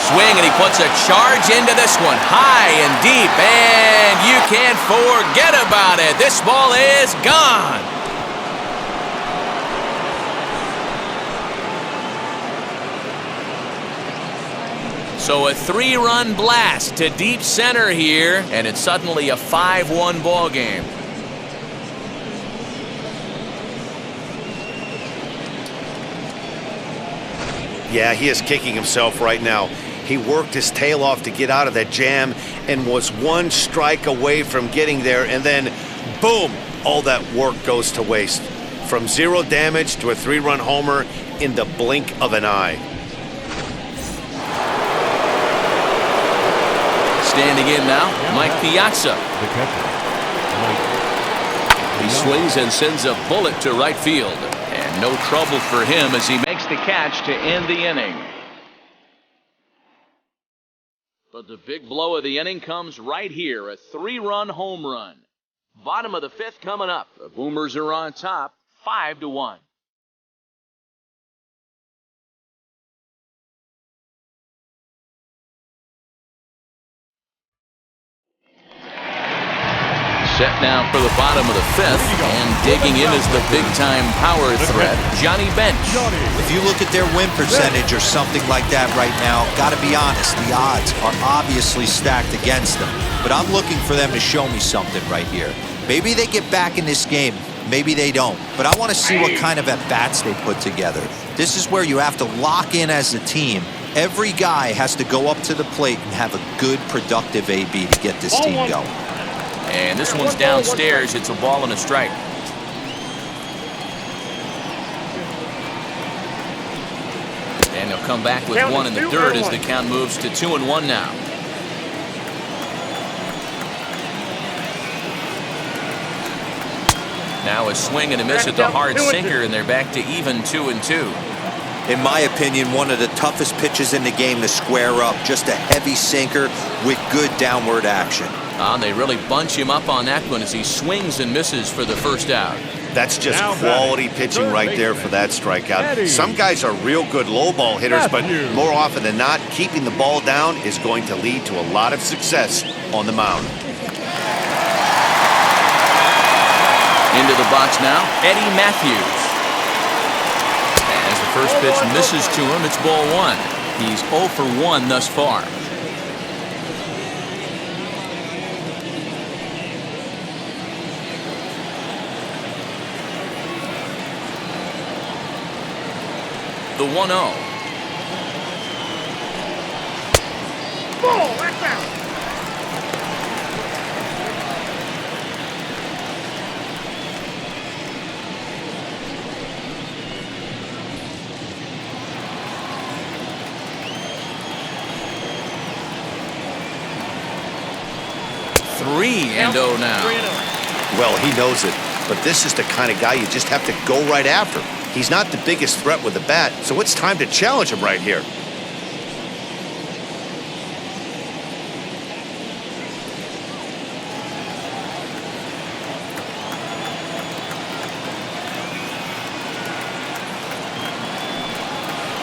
Swing, and he puts a charge into this one, high and deep, and you can't forget about it. This ball is gone. So a 3-run blast to deep center here, and it's suddenly a 5-1 ball game. Yeah, he is kicking himself right now. He worked his tail off to get out of that jam and was one strike away from getting there, and then boom, all that work goes to waste. From 0 damage to a 3-run homer in the blink of an eye. Standing in now, Mike Piazza. The catcher. He swings and sends a bullet to right field. And no trouble for him as he makes the catch to end the inning. But the big blow of the inning comes right here, a 3-run home run. Bottom of the 5th coming up. The Boomers are on top, 5-1. Set now for the bottom of the 5th, and digging in is the big-time power threat, Johnny Bench. If you look at their win percentage or something like that right now, gotta be honest, the odds are obviously stacked against them. But I'm looking for them to show me something right here. Maybe they get back in this game, maybe they don't. But I want to see what kind of at-bats they put together. This is where you have to lock in as a team. Every guy has to go up to the plate and have a good, productive AB to get this team going. And this one's downstairs. It's a ball and a strike. And they'll come back with one in the dirt as the count moves to 2-1 now. Now a swing and a miss at the hard sinker, and they're back to even 2-2. In my opinion, one of the toughest pitches in the game to square up. Just a heavy sinker with good downward action. They really bunch him up on that one as he swings and misses for the first out. That's just quality pitching right there for that strikeout. Some guys are real good low ball hitters, but more often than not, keeping the ball down is going to lead to a lot of success on the mound. Into the box now, Eddie Matthews. As the first pitch misses to him, it's ball 1. He's 0 for 1 thus far. The 1-0. Ball, that's out. Three and 0 now. Well, he knows it, but this is the kind of guy you just have to go right after. He's not the biggest threat with the bat, so it's time to challenge him right here.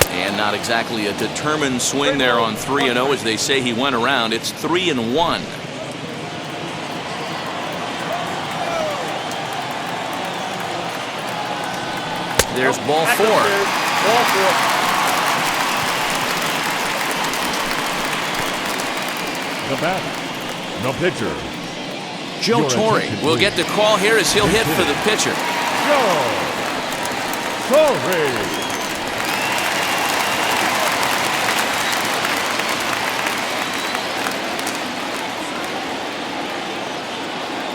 And not exactly a determined swing there on 3-0 as they say he went around. It's 3-1. There's ball 4. Ball 4. The batter. The pitcher. Joe Torre will get the call here as he'll hit for the pitcher. Joe Torre.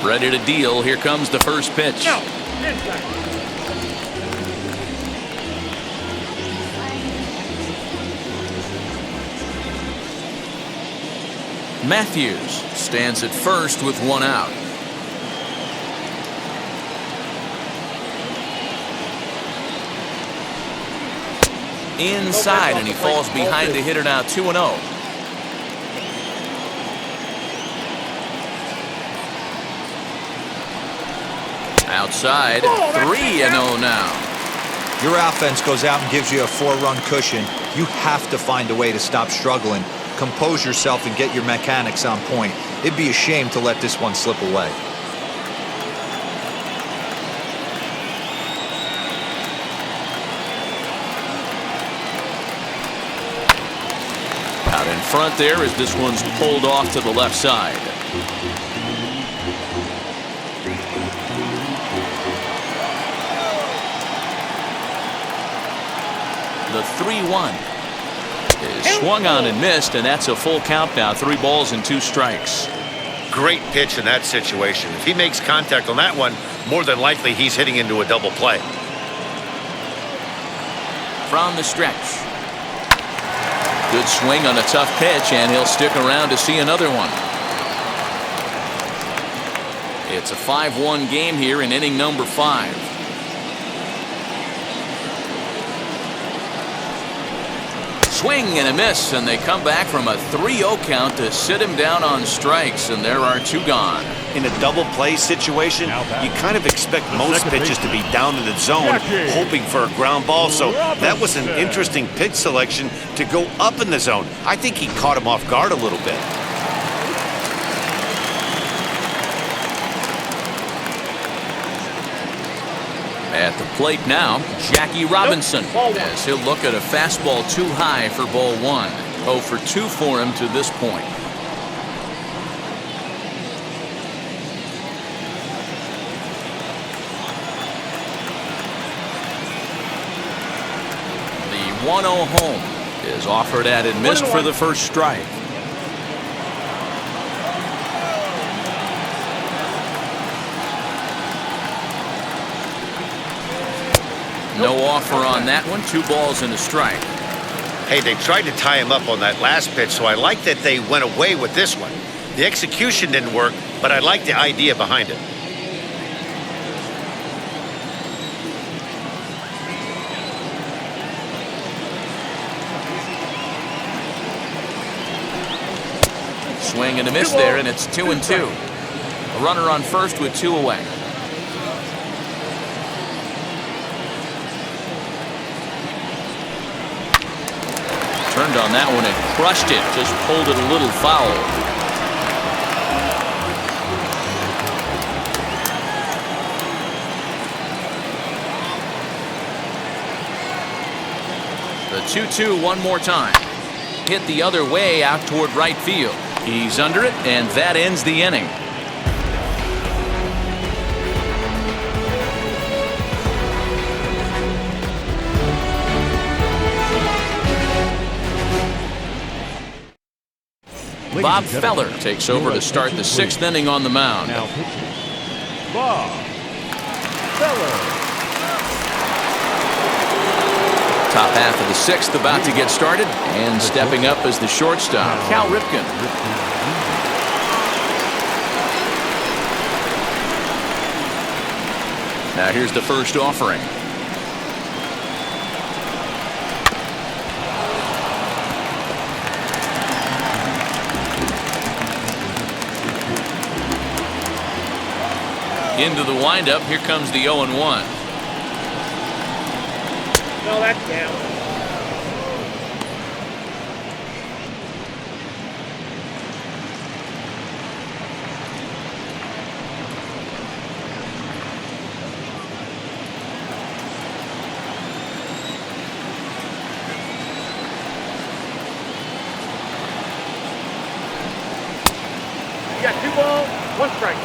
Ready to deal. Here comes the first pitch. No. Inside. Matthews stands at first with 1 out. Inside, and he falls behind the hitter now, 2-0. Outside, 3-0 now. Your offense goes out and gives you a 4-run cushion. You have to find a way to stop struggling, compose yourself, and get your mechanics on point. It'd be a shame to let this one slip away. Out in front there as this one's pulled off to the left side. The 3-1 is swung on and missed, and that's a full count now. 3 balls and 2 strikes. Great pitch in that situation. If he makes contact on that one, more than likely he's hitting into a double play. From the stretch. Good swing on a tough pitch, and he'll stick around to see another one. It's a 5-1 game here in inning number 5. Swing and a miss, and they come back from a 3-0 count to sit him down on strikes, and there are 2 gone. In a double play situation, you kind of expect most pitches to be down in the zone, hoping for a ground ball. So that was an interesting pitch selection to go up in the zone. I think he caught him off guard a little bit. At the plate now, Jackie Robinson, as he'll look at a fastball too high for ball 1. 0 for 2 for him to this point. The 1-0 home is offered at and missed for the first strike. No offer on that one. 2 balls and a strike. Hey, they tried to tie him up on that last pitch, so I like that they went away with this one. The execution didn't work, but I like the idea behind it. Swing and a miss there, and it's 2-2. A runner on first with 2 away. Turned on that one and crushed it. Just pulled it a little foul. The 2-2 one more time. Hit the other way out toward right field. He's under it, and that ends the inning. Bob Feller takes over to start the 6th inning on the mound. Now pitching, Bob Feller. Top half of the 6th about to get started, and stepping up as the shortstop, Cal Ripken. Now here's the first offering. Into the windup. Here comes the 0-1. No, that's down. You got 2 balls, 1 strike.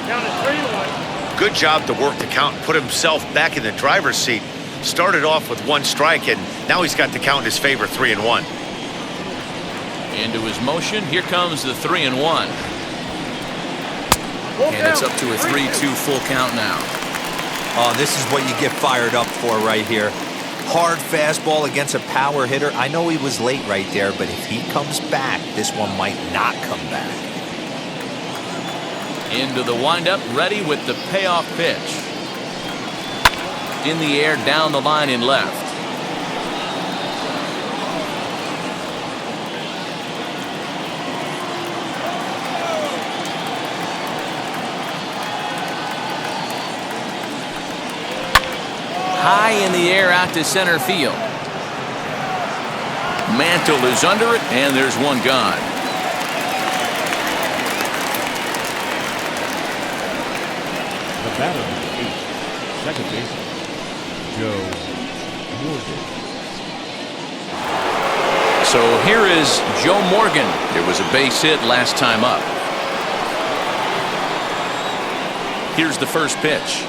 Down to 3-1. Good job to work the count and put himself back in the driver's seat. Started off with 1 strike, and now he's got the count in his favor, 3-1. Into his motion. Here comes the 3-1. And it's up to a 3-2 full count now. Oh, this is what you get fired up for right here. Hard fastball against a power hitter. I know he was late right there, but if he comes back, this one might not come back. Into the windup, ready with the payoff pitch. In the air, down the line and left. out to center field. Mantle is under it, and there's one gone. The batter is 8th, second baseman, Joe Morgan. So here is Joe Morgan. It was a base hit last time up. Here's the first pitch.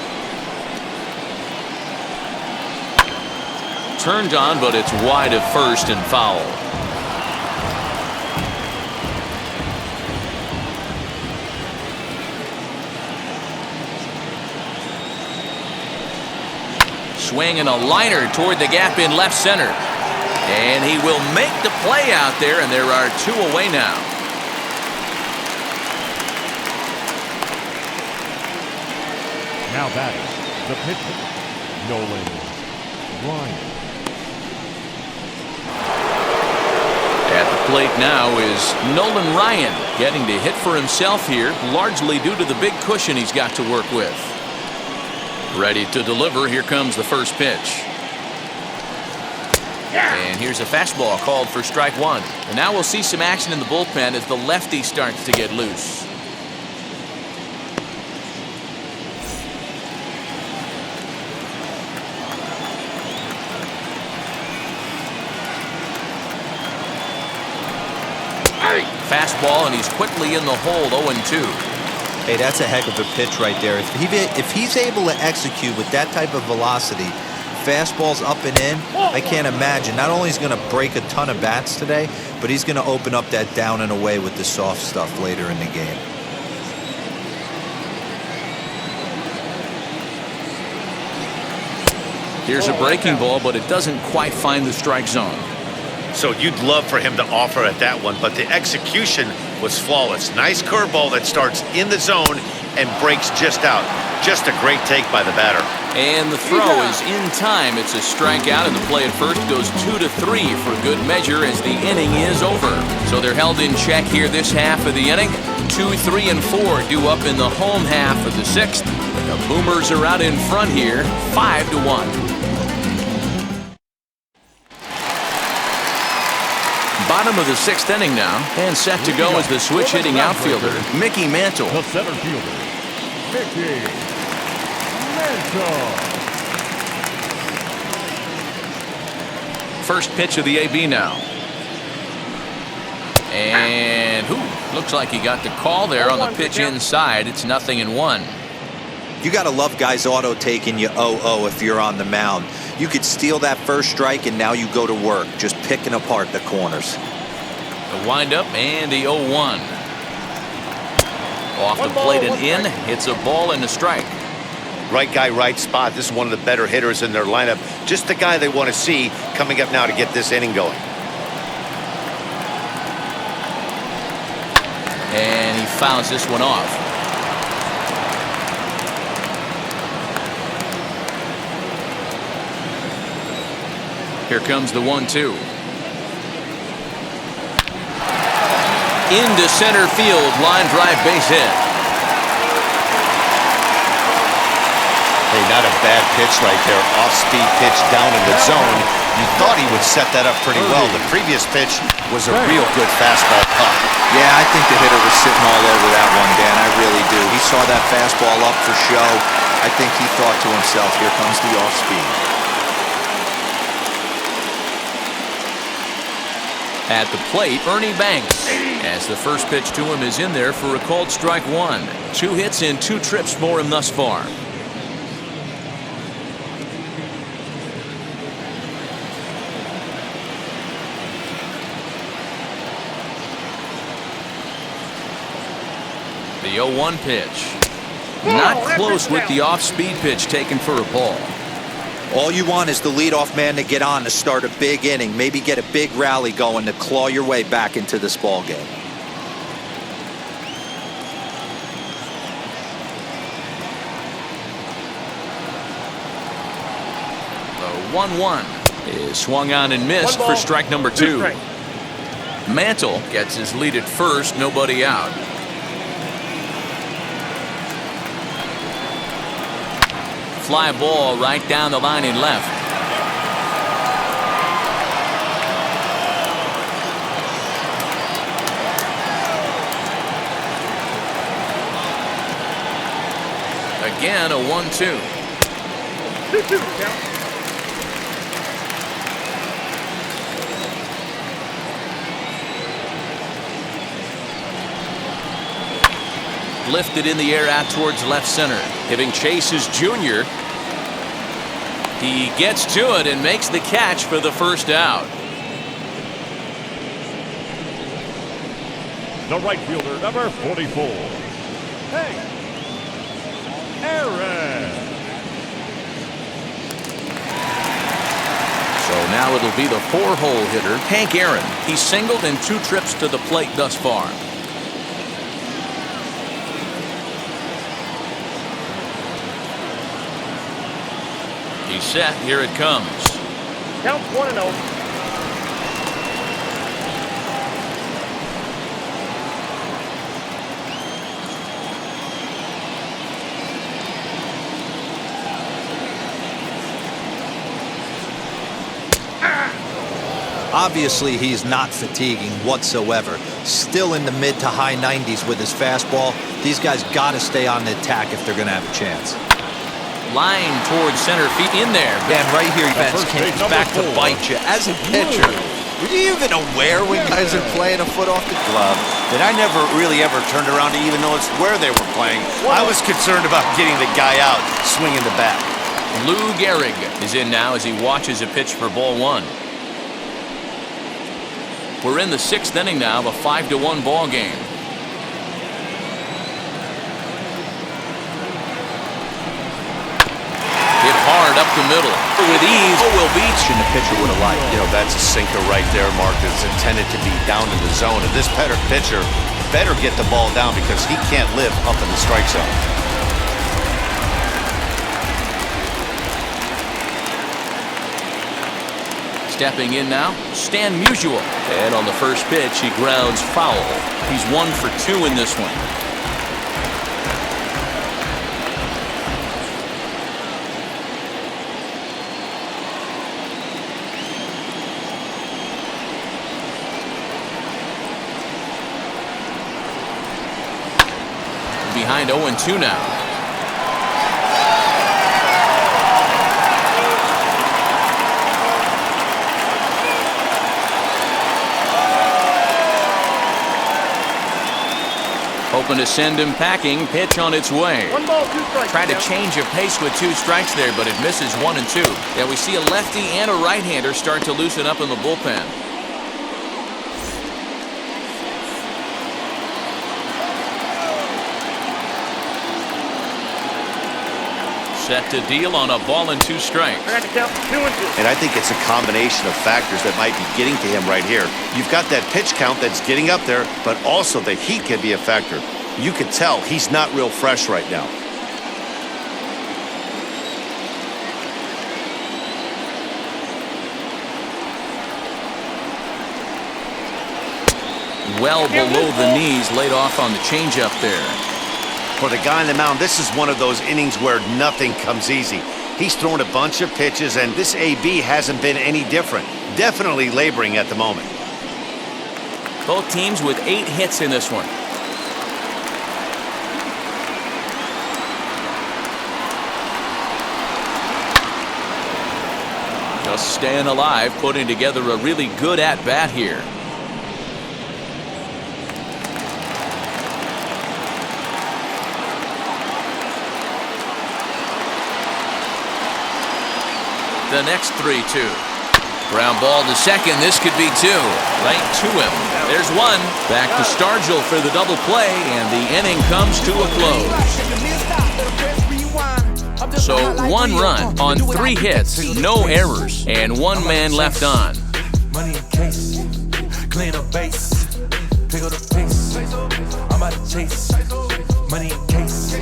Turned on, but it's wide of first and foul. Swing and a liner toward the gap in left center. And he will make the play out there, and there are two away now. Now batting, the pitcher, Nolan Ryan. At the plate now is Nolan Ryan, getting to hit for himself here, largely due to the big cushion he's got to work with. Ready to deliver. Here comes the first pitch. And here's a fastball called for strike one. And now we'll see some action in the bullpen as the lefty starts to get loose. Fastball, and he's quickly in the hole, 0-2. Hey, that's a heck of a pitch right there. If he's able to execute with that type of velocity, fastballs up and in, I can't imagine. Not only is he going to break a ton of bats today, but he's going to open up that down and away with the soft stuff later in the game. Here's a breaking ball, but it doesn't quite find the strike zone. So you'd love for him to offer at that one, but the execution was flawless. Nice curveball that starts in the zone and breaks just out. Just a great take by the batter. And the throw is in time. It's a strikeout, and the play at first goes 2-3 for good measure as the inning is over. So they're held in check here this half of the inning. 2, 3, and 4 due up in the home half of the sixth. The Boomers are out in front here, 5-1. Bottom of the sixth inning now, and set to go as the switch-hitting outfielder, Mickey Mantle. The center fielder, Mickey Mantle. First pitch of the AB now. And looks like he got the call there on the pitch inside. It's 0-1. You got to love guys auto taking you 0-0 if you're on the mound. You could steal that first strike, and now you go to work, just picking apart the corners. The windup and the 0-1. Off the plate and in. It's a ball and a strike. Right guy, right spot. This is one of the better hitters in their lineup. Just the guy they want to see coming up now to get this inning going. And he fouls this one off. Here comes the 1-2. Into center field, line drive base hit. Hey, not a bad pitch right there. Off-speed pitch down in the zone. You thought he would set that up pretty well. The previous pitch was a real good fastball pop. Yeah, I think the hitter was sitting all over that one, Dan. I really do. He saw that fastball up for show. I think he thought to himself, here comes the off-speed. At the plate, Ernie Banks, as the first pitch to him is in there for a called strike one. 2 hits and 2 trips for him thus far. The 0-1 pitch. Not close with the off-speed pitch taken for a ball. All you want is the leadoff man to get on to start a big inning, maybe get a big rally going to claw your way back into this ball game. The 1-1 is swung on and missed for strike number 2. Mantle gets his lead at first, nobody out. Fly ball right down the line in left. Again, a 1-2. 2-2 count. Lifted in the air out towards left center. Giving chase is Jr. He gets to it and makes the catch for the first out. The right fielder, number 44. Hey, Aaron. So now it'll be the 4-hole hitter, Hank Aaron. He's singled in 2 trips to the plate thus far. He's set. Here it comes. Count 1-0. Obviously, he's not fatiguing whatsoever. Still in the mid to high 90s with his fastball. These guys got to stay on the attack if they're going to have a chance. Line towards center field in there. And right here, Vince, it's back to bite you. As a pitcher, were you even aware when guys are playing a foot off the glove? That I never really ever turned around to even notice where they were playing. I was concerned about getting the guy out, swinging the bat. Lou Gehrig is in now as he watches a pitch for ball 1. We're in the 6th inning now, a 5-1 ball game. Hit hard up the middle. With ease, will beach, And the pitcher would have liked. You know, that's a sinker right there, Mark. It's intended to be down in the zone. And this pitcher better get the ball down because he can't live up in the strike zone. Stepping in now, Stan Musial. And on the first pitch, he grounds foul. He's 1 for 2 in this one. Behind 0-2 now. Hoping to send him packing. Pitch on its way. 1 ball, 2 strikes. Tried to change of pace with 2 strikes there, but it misses 1 and 2. Yeah, we see a lefty and a right-hander start to loosen up in the bullpen. Set to deal on a ball and 2 strikes. I got to count 2-2. And I think it's a combination of factors that might be getting to him right here. You've got that pitch count that's getting up there, but also the heat can be a factor. You can tell he's not real fresh right now. Well below the knees, laid off on the changeup there. For the guy on the mound, this is one of those innings where nothing comes easy. He's thrown a bunch of pitches, and this AB hasn't been any different. Definitely laboring at the moment. Both teams with 8 hits in this one. Just staying alive, putting together a really good at-bat here. The next 3-2. Ground ball to second. This could be 2. Right to him. There's 1. Back to Stargell for the double play, and the inning comes to a close. So 1 run on 3 hits, no errors, and 1 man left on. Money in case, clean up base, pick up the pace. I'm out of chase. Money in case.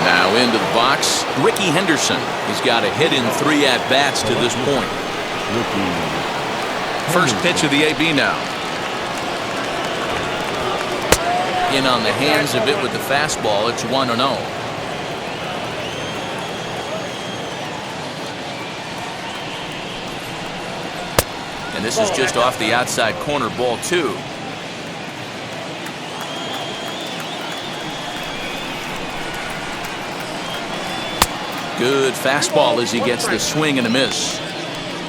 Now into the box, Ricky Henderson. He's got a hit in 3 at-bats to this point. First pitch of the AB now. In on the hands a bit with the fastball. It's 1-0. And this is just off the outside corner, ball 2. Good fastball as he gets the swing and a miss.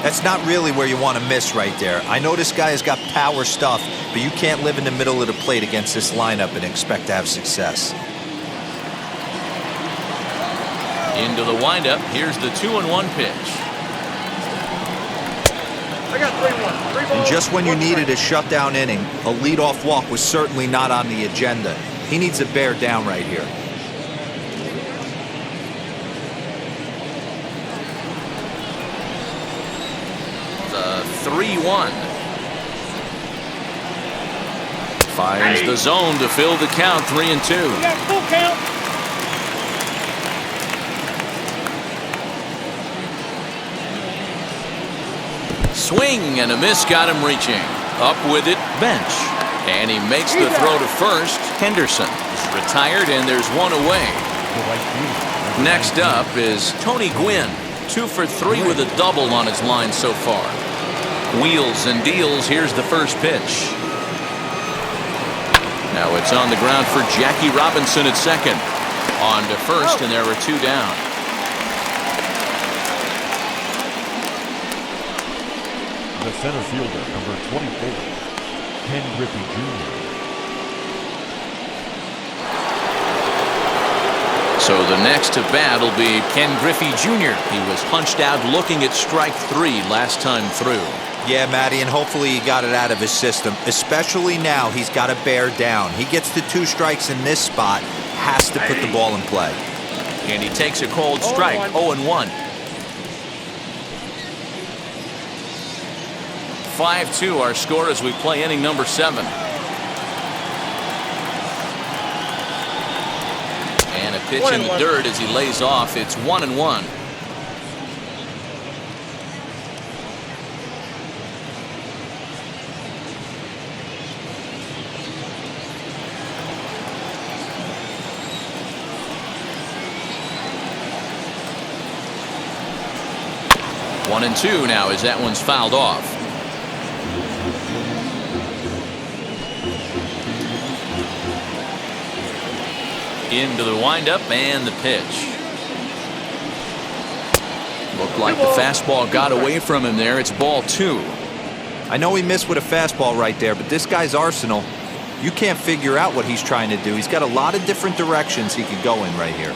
That's not really where you want to miss right there. I know this guy has got power stuff, but you can't live in the middle of the plate against this lineup and expect to have success. Into the windup. Here's the 2-1 pitch. I got 3-1. 3 balls, And just when you 1 needed strike. a shutdown inning, a leadoff walk was certainly not on the agenda. He needs to bear down right here. The 3-1. Finds the zone to fill the count. 3-2. We got full count. Swing and a miss, got him reaching. Up with it, bench. And he makes the throw to first. Henderson is retired, and there's one away. Next up is Tony Gwynn. 2 for 3 with a double on his line so far. Wheels and deals. Here's the first pitch. Now it's on the ground for Jackie Robinson at second. On to first, and there are 2 down. The center fielder, number 24, Ken Griffey Jr. So the next to bat will be Ken Griffey Jr. He was punched out looking at strike 3 last time through. Yeah, Matty, and hopefully he got it out of his system. Especially now, he's got to bear down. He gets the 2 strikes in this spot, has to put the ball in play. And he takes a cold strike, 0-1. 5-2 our score as we play inning number 7. And a pitch in the dirt as he lays off. It's 1-1. One and 2 now as that one's fouled off. Into the windup and the pitch. Looked like the fastball got away from him there. It's ball 2. I know he missed with a fastball right there, but this guy's arsenal, you can't figure out what he's trying to do. He's got a lot of different directions he could go in right here.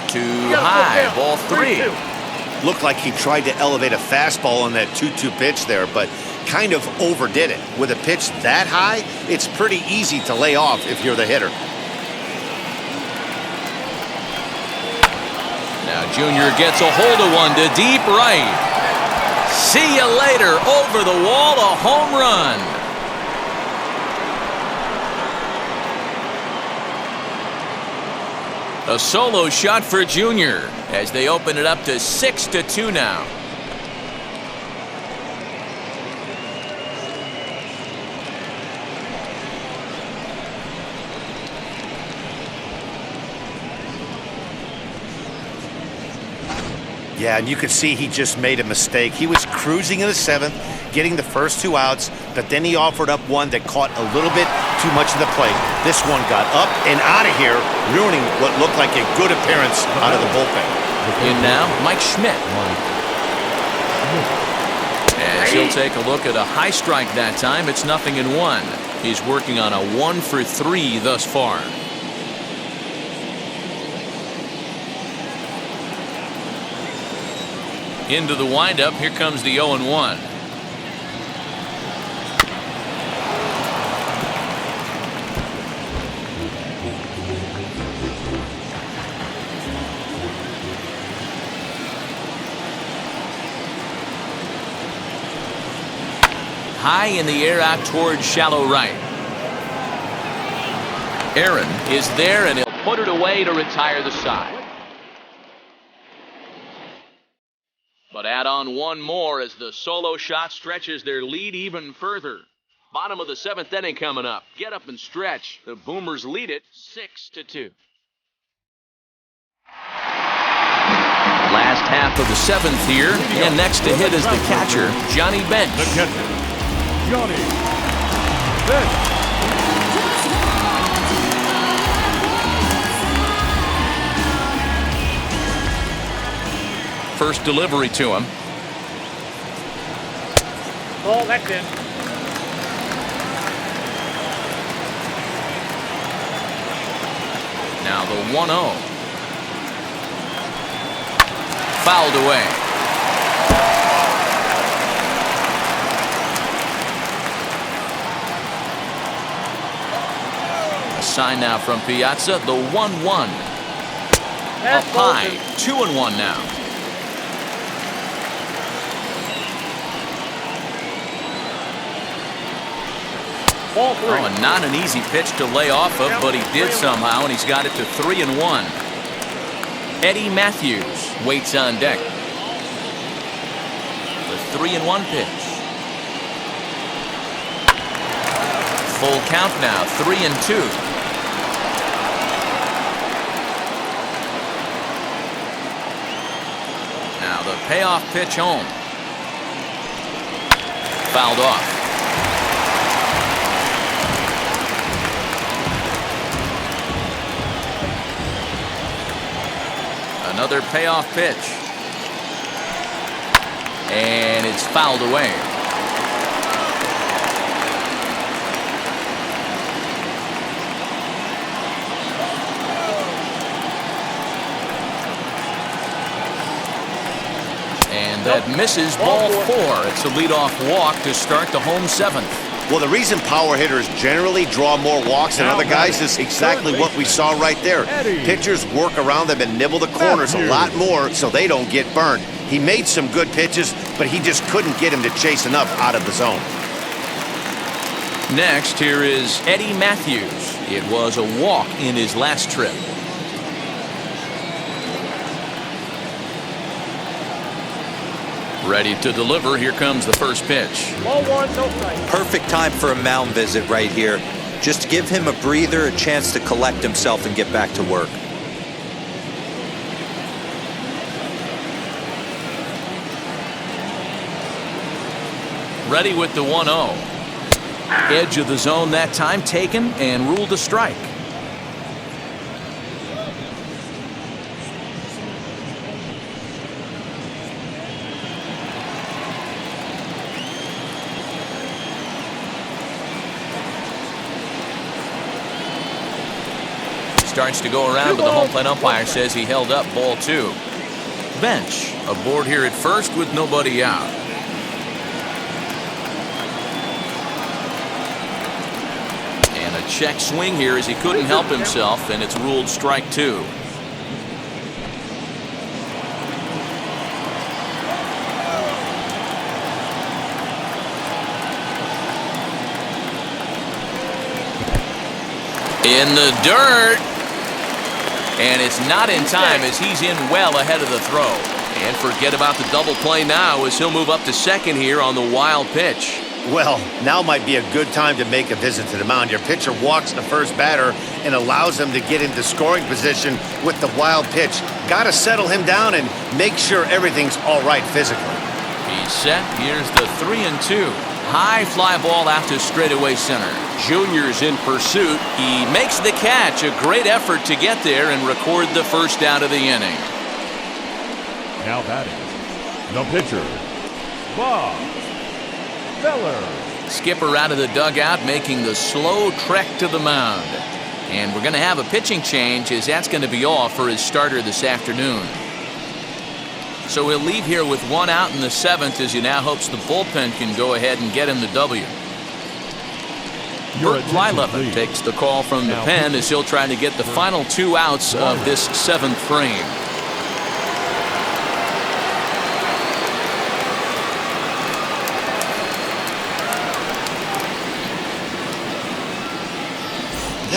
Too high, ball 3. Looked like he tried to elevate a fastball on that 2-2 pitch there, but kind of overdid it. With a pitch that high, it's pretty easy to lay off if you're the hitter. Now Junior gets a hold of one to deep right. See you later. Over the wall, a home run. A solo shot for Junior as they open it up to 6-2 now. Yeah, and you could see he just made a mistake. He was cruising in the 7th, getting the first 2 outs, but then he offered up one that caught a little bit too much of the plate. This one got up and out of here, ruining what looked like a good appearance out of the bullpen. In now, Mike Schmidt. As he'll take a look at a high strike that time. It's 0-1. He's working on a 1 for 3 thus far. Into the windup. Here comes the 0-1. High in the air out towards shallow right. Aaron is there, and he'll put it away to retire the side. But add on one more as the solo shot stretches their lead even further. Bottom of the 7th inning coming up. Get up and stretch. The Boomers lead it 6-2. Last half of the 7th here, and next to hit is the catcher, Johnny Bench. The catcher, Johnny Bench. First delivery to him. Ball, that's in. Now the 1-0. Fouled away. A sign now from Piazza. The 1-1. Up high. 2-1 now. Ball 3. Oh, and not an easy pitch to lay off of, but he did somehow, and he's got it to 3-1. Eddie Matthews waits on deck. The 3-1 pitch. Full count now, 3-2. Now the payoff pitch home. Fouled off. Another payoff pitch. And it's fouled away. And that misses ball 4. It's a leadoff walk to start the home 7th. Well, the reason power hitters generally draw more walks than other guys is exactly what we saw right there. Pitchers work around them and nibble the corners a lot more so they don't get burned. He made some good pitches, but he just couldn't get him to chase enough out of the zone. Next, here is Eddie Matthews. It was a walk in his last trip. Ready to deliver. Here comes the first pitch. Ball 1, no strike. Perfect time for a mound visit right here. Just to give him a breather, a chance to collect himself and get back to work. Ready with the 1-0. Edge of the zone that time taken and ruled a strike. Starts to go around, but the home plate umpire says he held up ball 2. Bench aboard here at first with nobody out. And a check swing here as he couldn't help himself, and it's ruled strike 2. In the dirt. And it's not in time as he's in well ahead of the throw. And forget about the double play now as he'll move up to second here on the wild pitch. Well, now might be a good time to make a visit to the mound. Your pitcher walks the first batter and allows him to get into scoring position with the wild pitch. Got to settle him down and make sure everything's all right physically. He's set. Here's the 3-2. High fly ball out to straightaway center. Junior's in pursuit. He makes the catch. A great effort to get there and record the first out of the inning. Now batting, the pitcher, Bob Feller. Skipper out of the dugout making the slow trek to the mound. And we're going to have a pitching change as that's going to be all for his starter this afternoon. So he'll leave here with 1 out in the 7th as he now hopes the bullpen can go ahead and get him the W. Bert Blyleven takes the call from the pen as he'll try to get the final 2 outs of this 7th frame.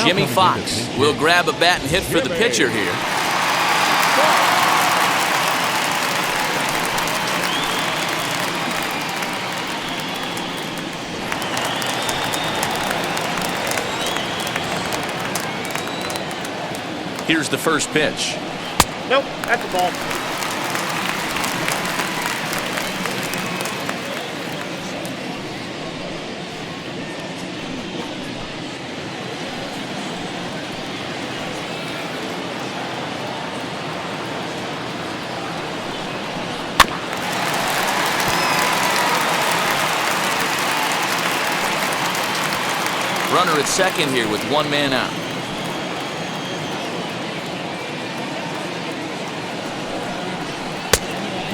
Jimmy Fox will grab a bat and hit for the pitcher here. Here's the first pitch. Nope, that's a ball. runner at second here with one man out.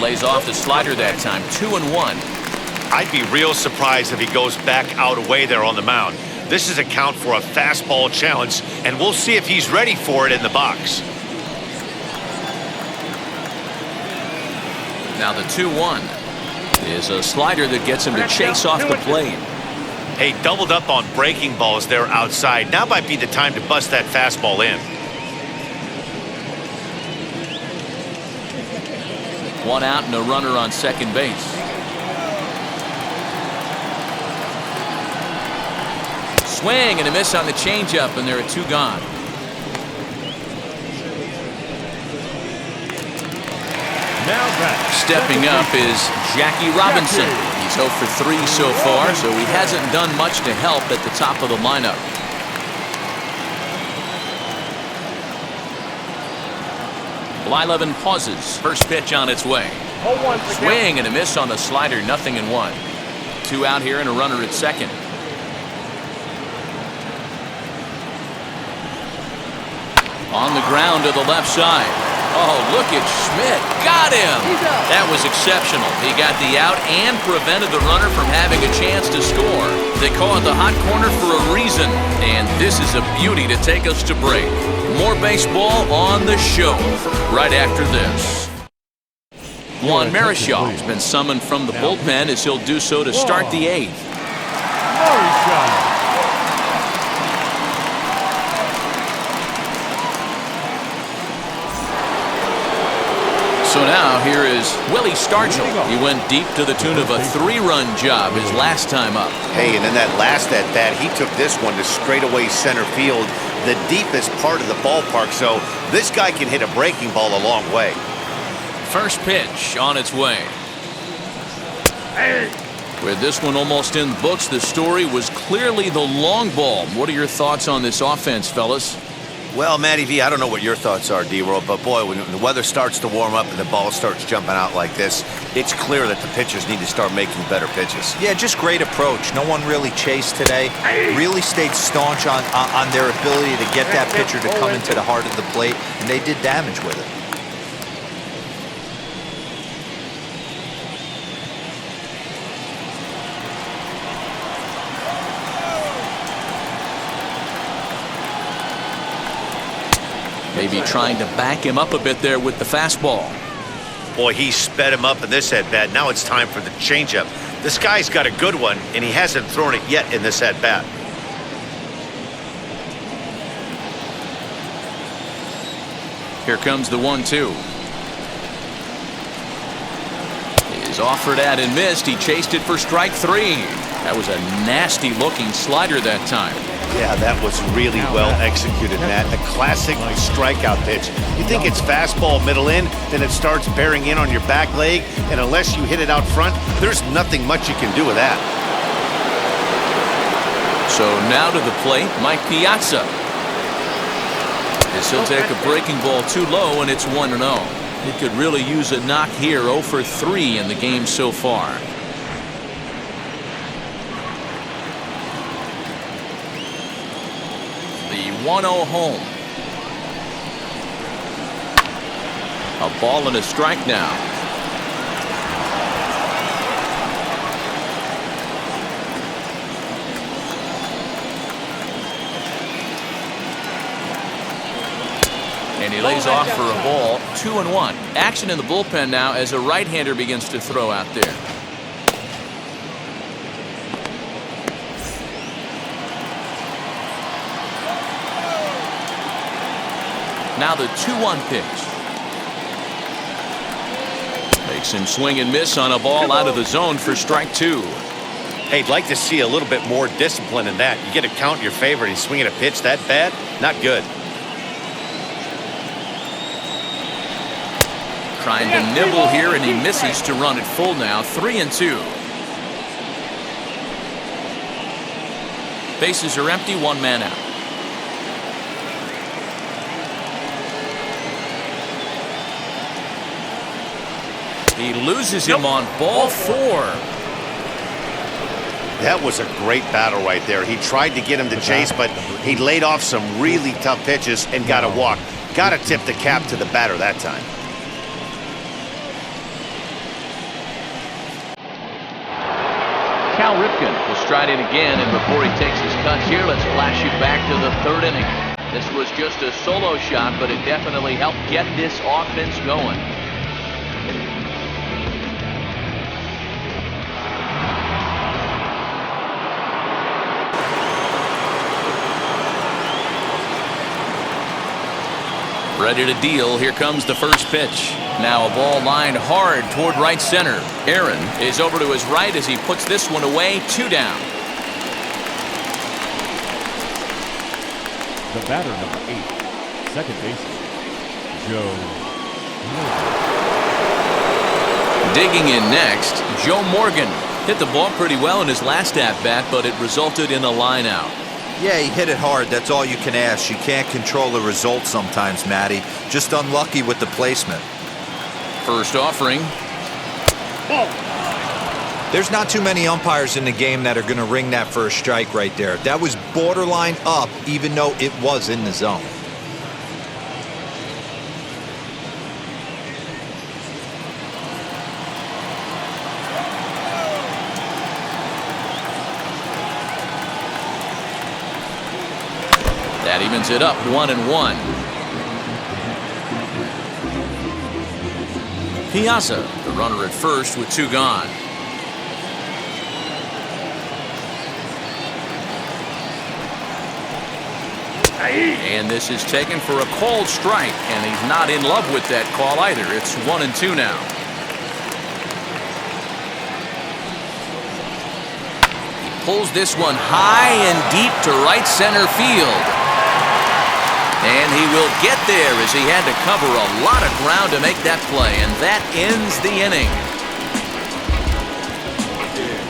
Lays off the slider that time, 2-1. I'd be real surprised if he goes back out away there on the mound. This is a count for a fastball challenge, and we'll see if he's ready for it in the box. Now the 2-1 is a slider that gets him to chase off the plate. Hey, doubled up on breaking balls there outside. Now might be the time to bust that fastball in. One out and a runner on second base. Swing and a miss on the changeup, and there are two gone. Now back. Stepping up is Jackie Robinson. He's 0 for 3 so far, so he hasn't done much to help at the top of the lineup. Blyleven pauses. First pitch on its way. Swing and a miss on the slider, 0-1. Two out here and a runner at second. On the ground to the left side. Oh, look at Schmidt. Got him. That was exceptional. He got the out and prevented the runner from having a chance to score. They call it the hot corner for a reason. And this is a beauty to take us to break. More baseball on the show right after this. Juan Marichal has been summoned from the bullpen as he'll do so to start the 8th. Marichal. So now here is Willie Stargell. He went deep to the tune of a 3-run job his last time up. Hey, and in that last at-bat, he took this one to straightaway center field, the deepest part of the ballpark, so this guy can hit a breaking ball a long way. First pitch on its way. With this one almost in the books, the story was clearly the long ball. What are your thoughts on this offense, fellas? Well, Matty V, I don't know what your thoughts are, D-Roll, but boy, when the weather starts to warm up and the ball starts jumping out like this, it's clear that the pitchers need to start making better pitches. Yeah, just great approach. No one really chased today. Really stayed staunch on their ability to get that pitcher to come into the heart of the plate, and they did damage with it. Maybe trying to back him up a bit there with the fastball. Boy, he sped him up in this at-bat. Now it's time for the changeup. This guy's got a good one, and he hasn't thrown it yet in this at-bat. Here comes the 1-2. He's offered at and missed. He chased it for strike 3. That was a nasty-looking slider that time. Yeah, that was really well executed, Matt. A classic strikeout pitch. You think it's fastball middle in, then it starts bearing in on your back leg, and unless you hit it out front, there's nothing much you can do with that. So now to the plate, Mike Piazza. As he'll take a breaking ball too low, and it's 1-0. He could really use a knock here, 0 for 3 in the game so far. The 1-0 home. A ball and a strike now. And he lays off for a ball, 2-1. Action in the bullpen now as a right-hander begins to throw out there. Now the 2-1 pitch. Makes him swing and miss on a ball out of the zone for strike 2. Hey, I'd like to see a little bit more discipline in that. You get a count in your favor and he's swinging a pitch that bad? Not good. Trying to nibble here, and he misses to run it full now, 3-2. Bases are empty, one man out. He loses him on ball 4. That was a great battle right there. He tried to get him to chase, but he laid off some really tough pitches and got a walk. Got to tip the cap to the batter that time. Cal Ripken will stride in again, and before he takes his cut here, let's flash you back to the third inning. This was just a solo shot, but it definitely helped get this offense going. Ready to deal. Here comes the first pitch. Now a ball lined hard toward right center. Aaron is over to his right as he puts this one away. 2 down. The batter, number 8, second baseman, Joe Morgan. Digging in next, Joe Morgan. Hit the ball pretty well in his last at-bat, but it resulted in a line out. Yeah, he hit it hard. That's all you can ask. You can't control the result sometimes, Matty. Just unlucky with the placement. First offering. There's not too many umpires in the game that are going to ring that first strike right there. That was borderline up, even though it was in the zone. That evens it up, 1-1. Piazza, the runner at first with 2 gone. And this is taken for a called strike, and he's not in love with that call either. It's 1-2 now. He pulls this one high and deep to right center field. And he will get there as he had to cover a lot of ground to make that play, and that ends the inning.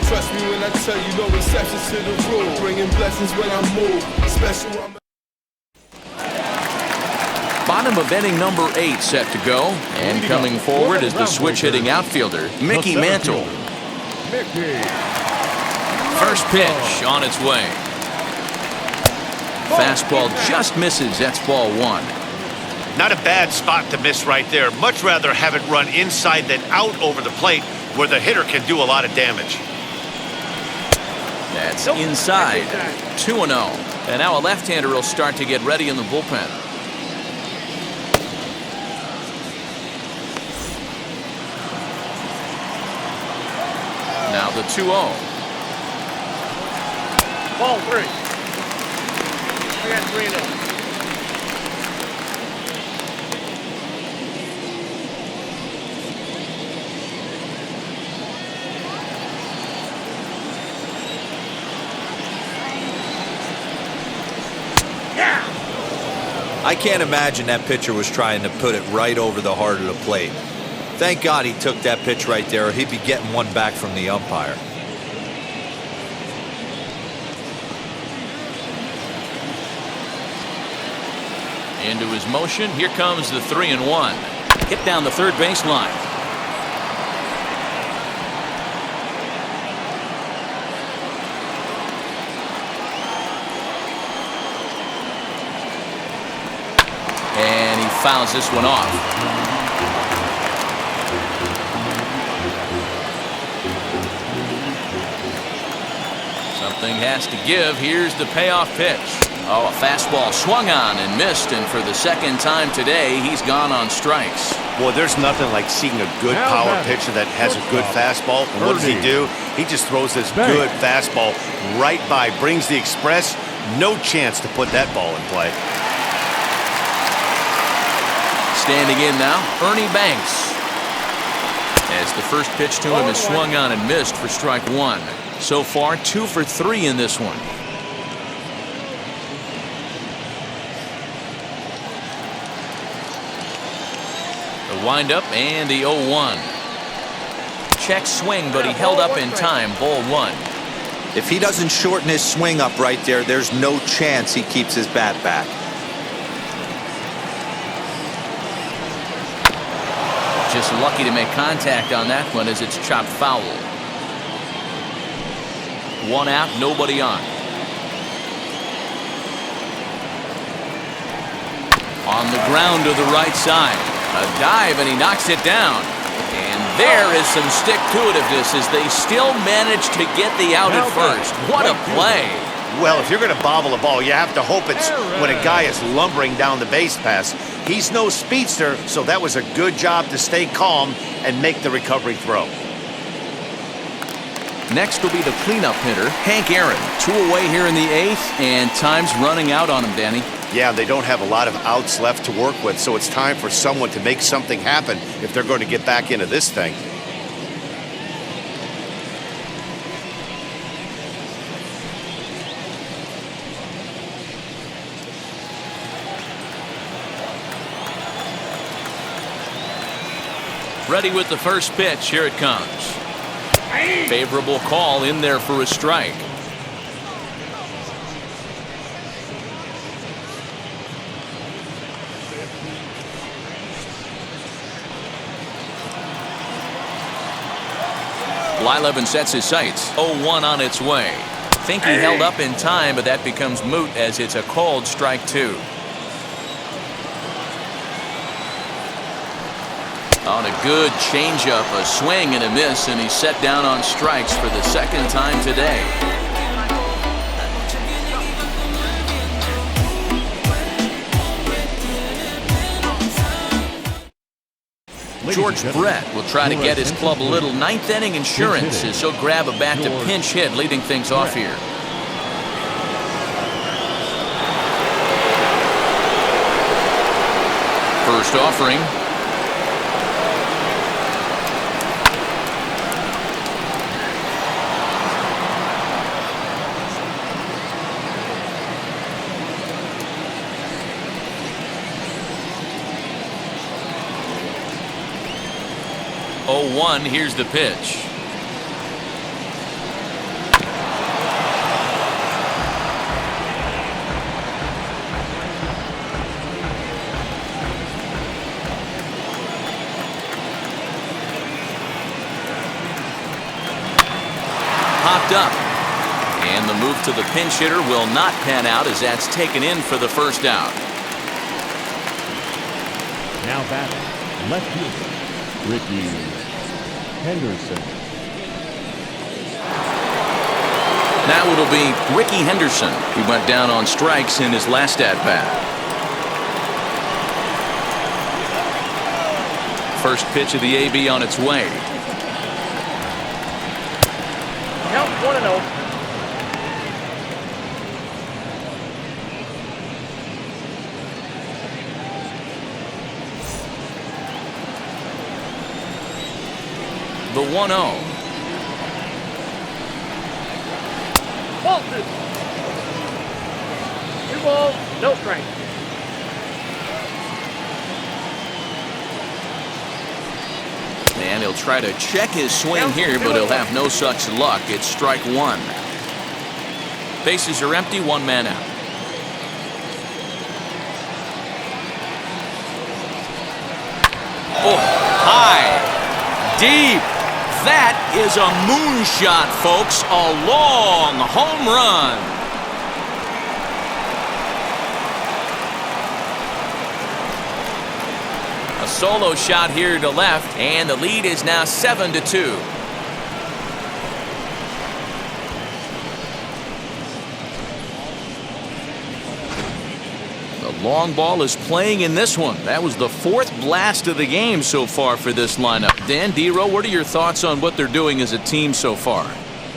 Trust me when I tell you, no exceptions to the rule. Bringing blessings when I move. Special. Bottom of inning number 8 set to go, and coming forward is the switch-hitting outfielder, Mickey Mantle. First pitch on its way. Fastball just misses. That's ball 1. Not a bad spot to miss right there. Much rather have it run inside than out over the plate where the hitter can do a lot of damage. That's inside. 2-0. And now a left-hander will start to get ready in the bullpen. Now the 2-0. Ball 3. I got 3-0. I can't imagine that pitcher was trying to put it right over the heart of the plate. Thank God he took that pitch right there, or he'd be getting one back from the umpire. Into his motion. Here comes the 3-1. Hit down the third baseline. And he fouls this one off. Something has to give. Here's the payoff pitch. Oh, a fastball swung on and missed, and for the second time today, he's gone on strikes. Boy, there's nothing like seeing a good power pitcher that has a good fastball. And what does he do? He just throws this good fastball right by, brings the express. No chance to put that ball in play. Standing in now, Ernie Banks. As the first pitch to him is swung on and missed for strike 1. So far, 2 for 3 in this one. The windup and the 0-1. Check swing, but he held up in time. Ball 1. If he doesn't shorten his swing up right there, there's no chance he keeps his bat back. Just lucky to make contact on that one as it's chopped foul. 1 out, nobody on. On the ground to the right side. A dive, and he knocks it down. And there is some stick-to-itiveness as they still manage to get the out at first. What a play. Well, if you're going to bobble a ball, you have to hope it's when a guy is lumbering down the base pass. He's no speedster, so that was a good job to stay calm and make the recovery throw. Next will be the cleanup hitter, Hank Aaron. 2 away here in the 8th, and time's running out on him, Danny. Yeah, they don't have a lot of outs left to work with, so it's time for someone to make something happen if they're going to get back into this thing. Ready with the first pitch. Here it comes. Favorable call in there for a strike. Blyleven sets his sights. 0-1 on its way. Think he held up in time, but that becomes moot as it's a called strike 2. On a good changeup, a swing and a miss, and he's set down on strikes for the 2nd time today. George Brett will try to get his club a little 9th inning insurance as he'll grab a bat to pinch hit, leading things off here. First offering. Oh, 1, here's the pitch. Popped up. And the move to the pinch hitter will not pan out as that's taken in for the first out. Now batting, left fielder, Ricky Henderson. Now it'll be Ricky Henderson. He went down on strikes in his last at-bat. First pitch of the AB on its way. Count 1-0. The 1-0. Bolton. 2 balls, no strike. And he'll try to check his swing here, but he'll have no such luck. It's strike 1. Bases are empty, 1 man out. Oh, high, deep. That is a moonshot, folks. A long home run. A solo shot here to left, and the lead is now 7-2. The long ball is playing in this one. That was the 4th blast of the game so far for this lineup. Dan, Dero, what are your thoughts on what they're doing as a team so far?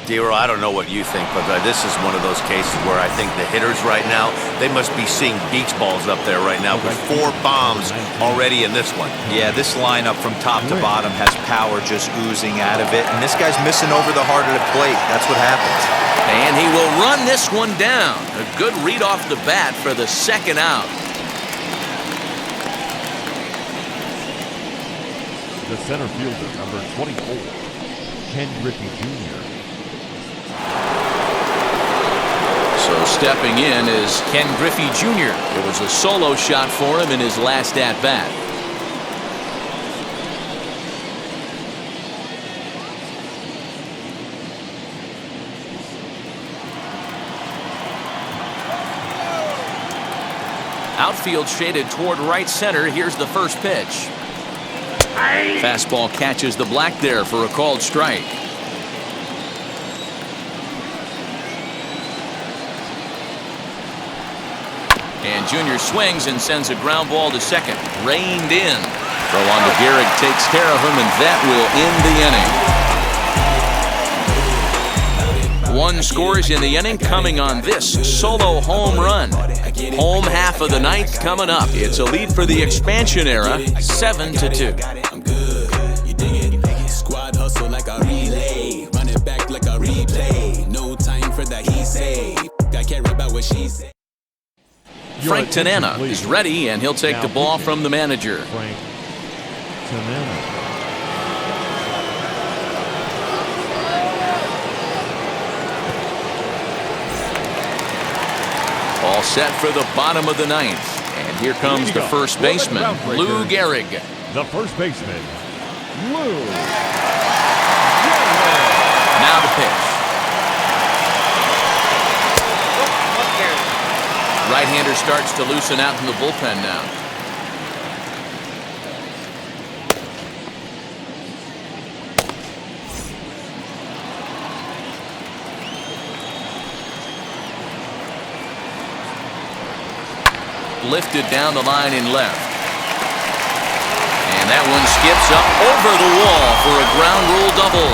Dero, I don't know what you think, but this is one of those cases where I think the hitters right now, they must be seeing beach balls up there right now with 4 bombs already in this one. Yeah, this lineup from top to bottom has power just oozing out of it, and this guy's missing over the heart of the plate. That's what happens. And he will run this one down. A good read off the bat for the 2nd out. The center fielder, number 24, Ken Griffey Jr. So stepping in is Ken Griffey Jr. It was a solo shot for him in his last at-bat. Outfield shaded toward right center. Here's the first pitch. Fastball catches the black there for a called strike. And Junior swings and sends a ground ball to second. Reined in. Throw on to Gehrig takes care of him, and that will end the inning. One scores in the inning coming on this solo home run. Home half of the ninth coming up. It's a lead for the expansion era, 7-2. I'm good. You dig it? Squad hustle like a relay. Run it back like a replay. No time for that he say. I care about what she say. Frank Tanana is ready, and he'll take the ball from the manager. Frank Tanana. All set for the bottom of the ninth. And here comes the first baseman, Lou Gehrig. The first baseman, Lou. Now the pitch. Right-hander starts to loosen out in the bullpen now. Lifted down the line in left. And that one skips up over the wall for a ground rule double.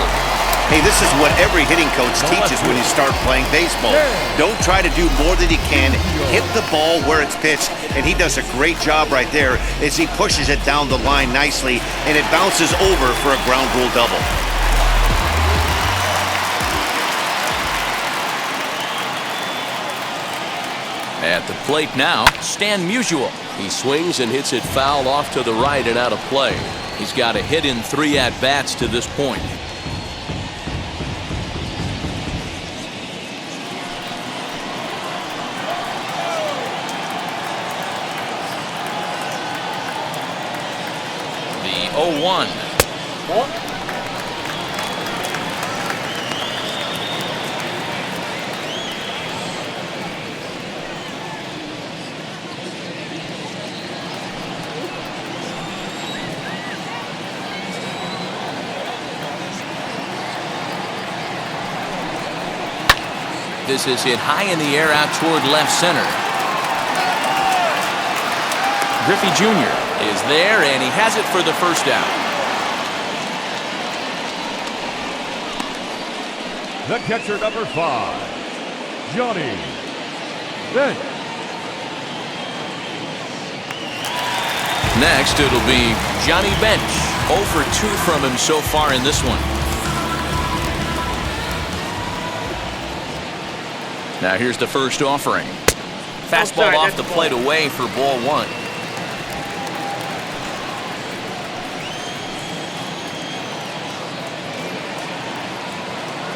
Hey, this is what every hitting coach teaches when you start playing baseball. Don't try to do more than you can. Hit the ball where it's pitched, and he does a great job right there as he pushes it down the line nicely, and it bounces over for a ground rule double. At the plate now, Stan Musial. He swings and hits it foul off to the right and out of play. He's got a hit in 3 at-bats to this point. The 0-1. This is hit high in the air out toward left center. Griffey Jr. is there, and he has it for the first out. The catcher, number 5, Johnny Bench. Next, it'll be Johnny Bench. 0 for 2 from him so far in this one. Now here's the first offering. Fastball off the plate away for ball 1.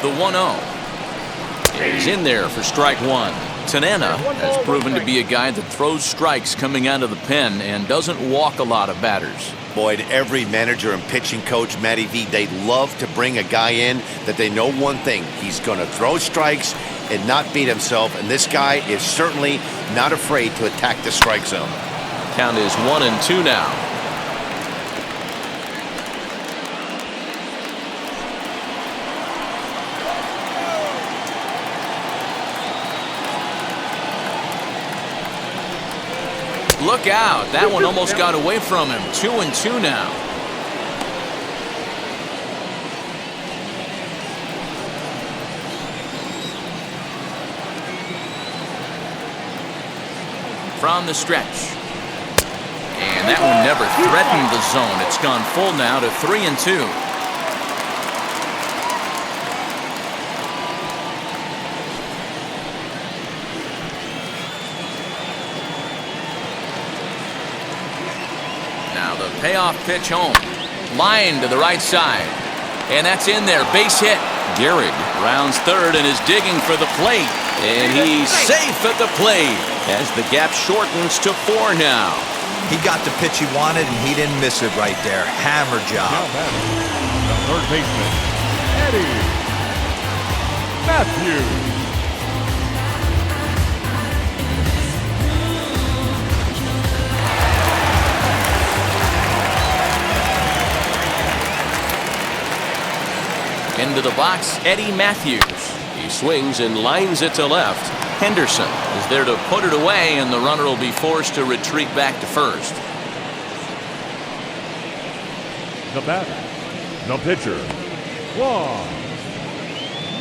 The 1-0 is in there for strike 1. Tanana has proven to be a guy that throws strikes coming out of the pen and doesn't walk a lot of batters. Boyd, every manager and pitching coach, Matty V, they love to bring a guy in that they know one thing. He's going to throw strikes and not beat himself, and this guy is certainly not afraid to attack the strike zone. Count is 1-2 now. Look out. That one almost got away from him. 2-2 now. From the stretch. And that one never threatened the zone. It's gone full now to 3-2. Payoff pitch home. Line to the right side. And that's in there. Base hit. Gehrig rounds third and is digging for the plate. And he's safe at the plate as the gap shortens to 4 now. He got the pitch he wanted, and he didn't miss it right there. Hammer job. The third baseman, Eddie Matthews. the box, Eddie Matthews. He swings and lines it to left. Henderson is there to put it away, and the runner will be forced to retreat back to first. The batter, the pitcher, Juan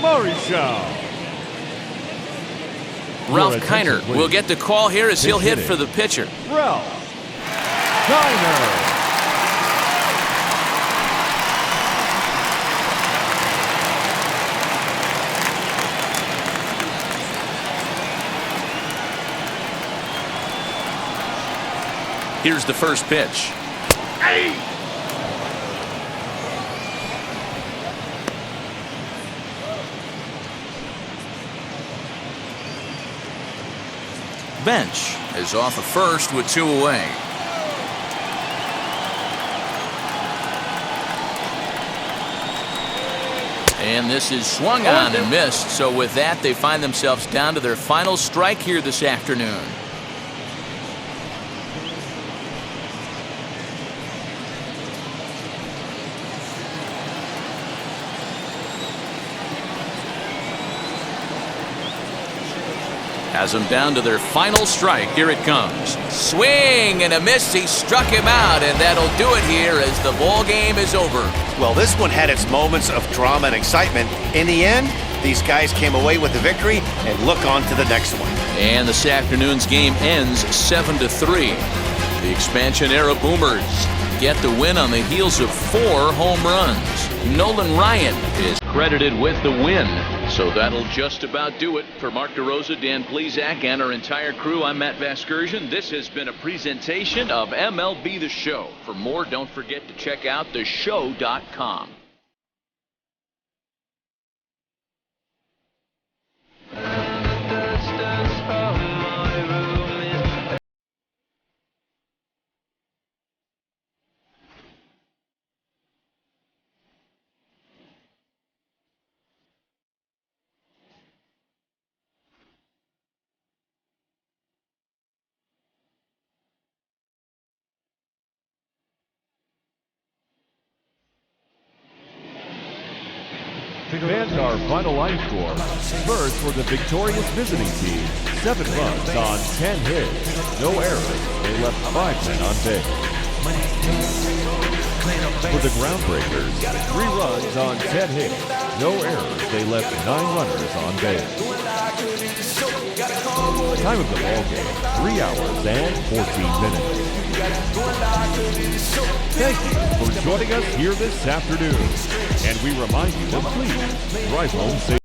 Marichal. Ralph Kiner will get the call here as he'll hit for the pitcher. Ralph Kiner. Here's the first pitch. Hey! Bench is off of first with 2 away. And this is swung on and missed. So with that, they find themselves down to their final strike here this afternoon. Has them down to their final strike. Here it comes. Swing and a miss. He struck him out, and that'll do it here as the ball game is over. Well, this one had its moments of drama and excitement. In the end, these guys came away with the victory and look on to the next one. And this afternoon's game ends 7-3. The expansion era Boomers get the win on the heels of 4 home runs. Nolan Ryan is credited with the win. So that'll just about do it. For Mark DeRosa, Dan Plesac, and our entire crew, I'm Matt Vasgersian. This has been a presentation of MLB The Show. For more, don't forget to check out theshow.com. Fans, our final line score. First for the victorious visiting team, 7 runs on 10 hits. No errors. They left 5 men on base. For the Groundbreakers, 3 runs on 10 hits. No errors. They left 9 runners on base. Time of the ball game, 3 hours and 14 minutes. Thank you for joining us here this afternoon. And we remind you to please drive home safe.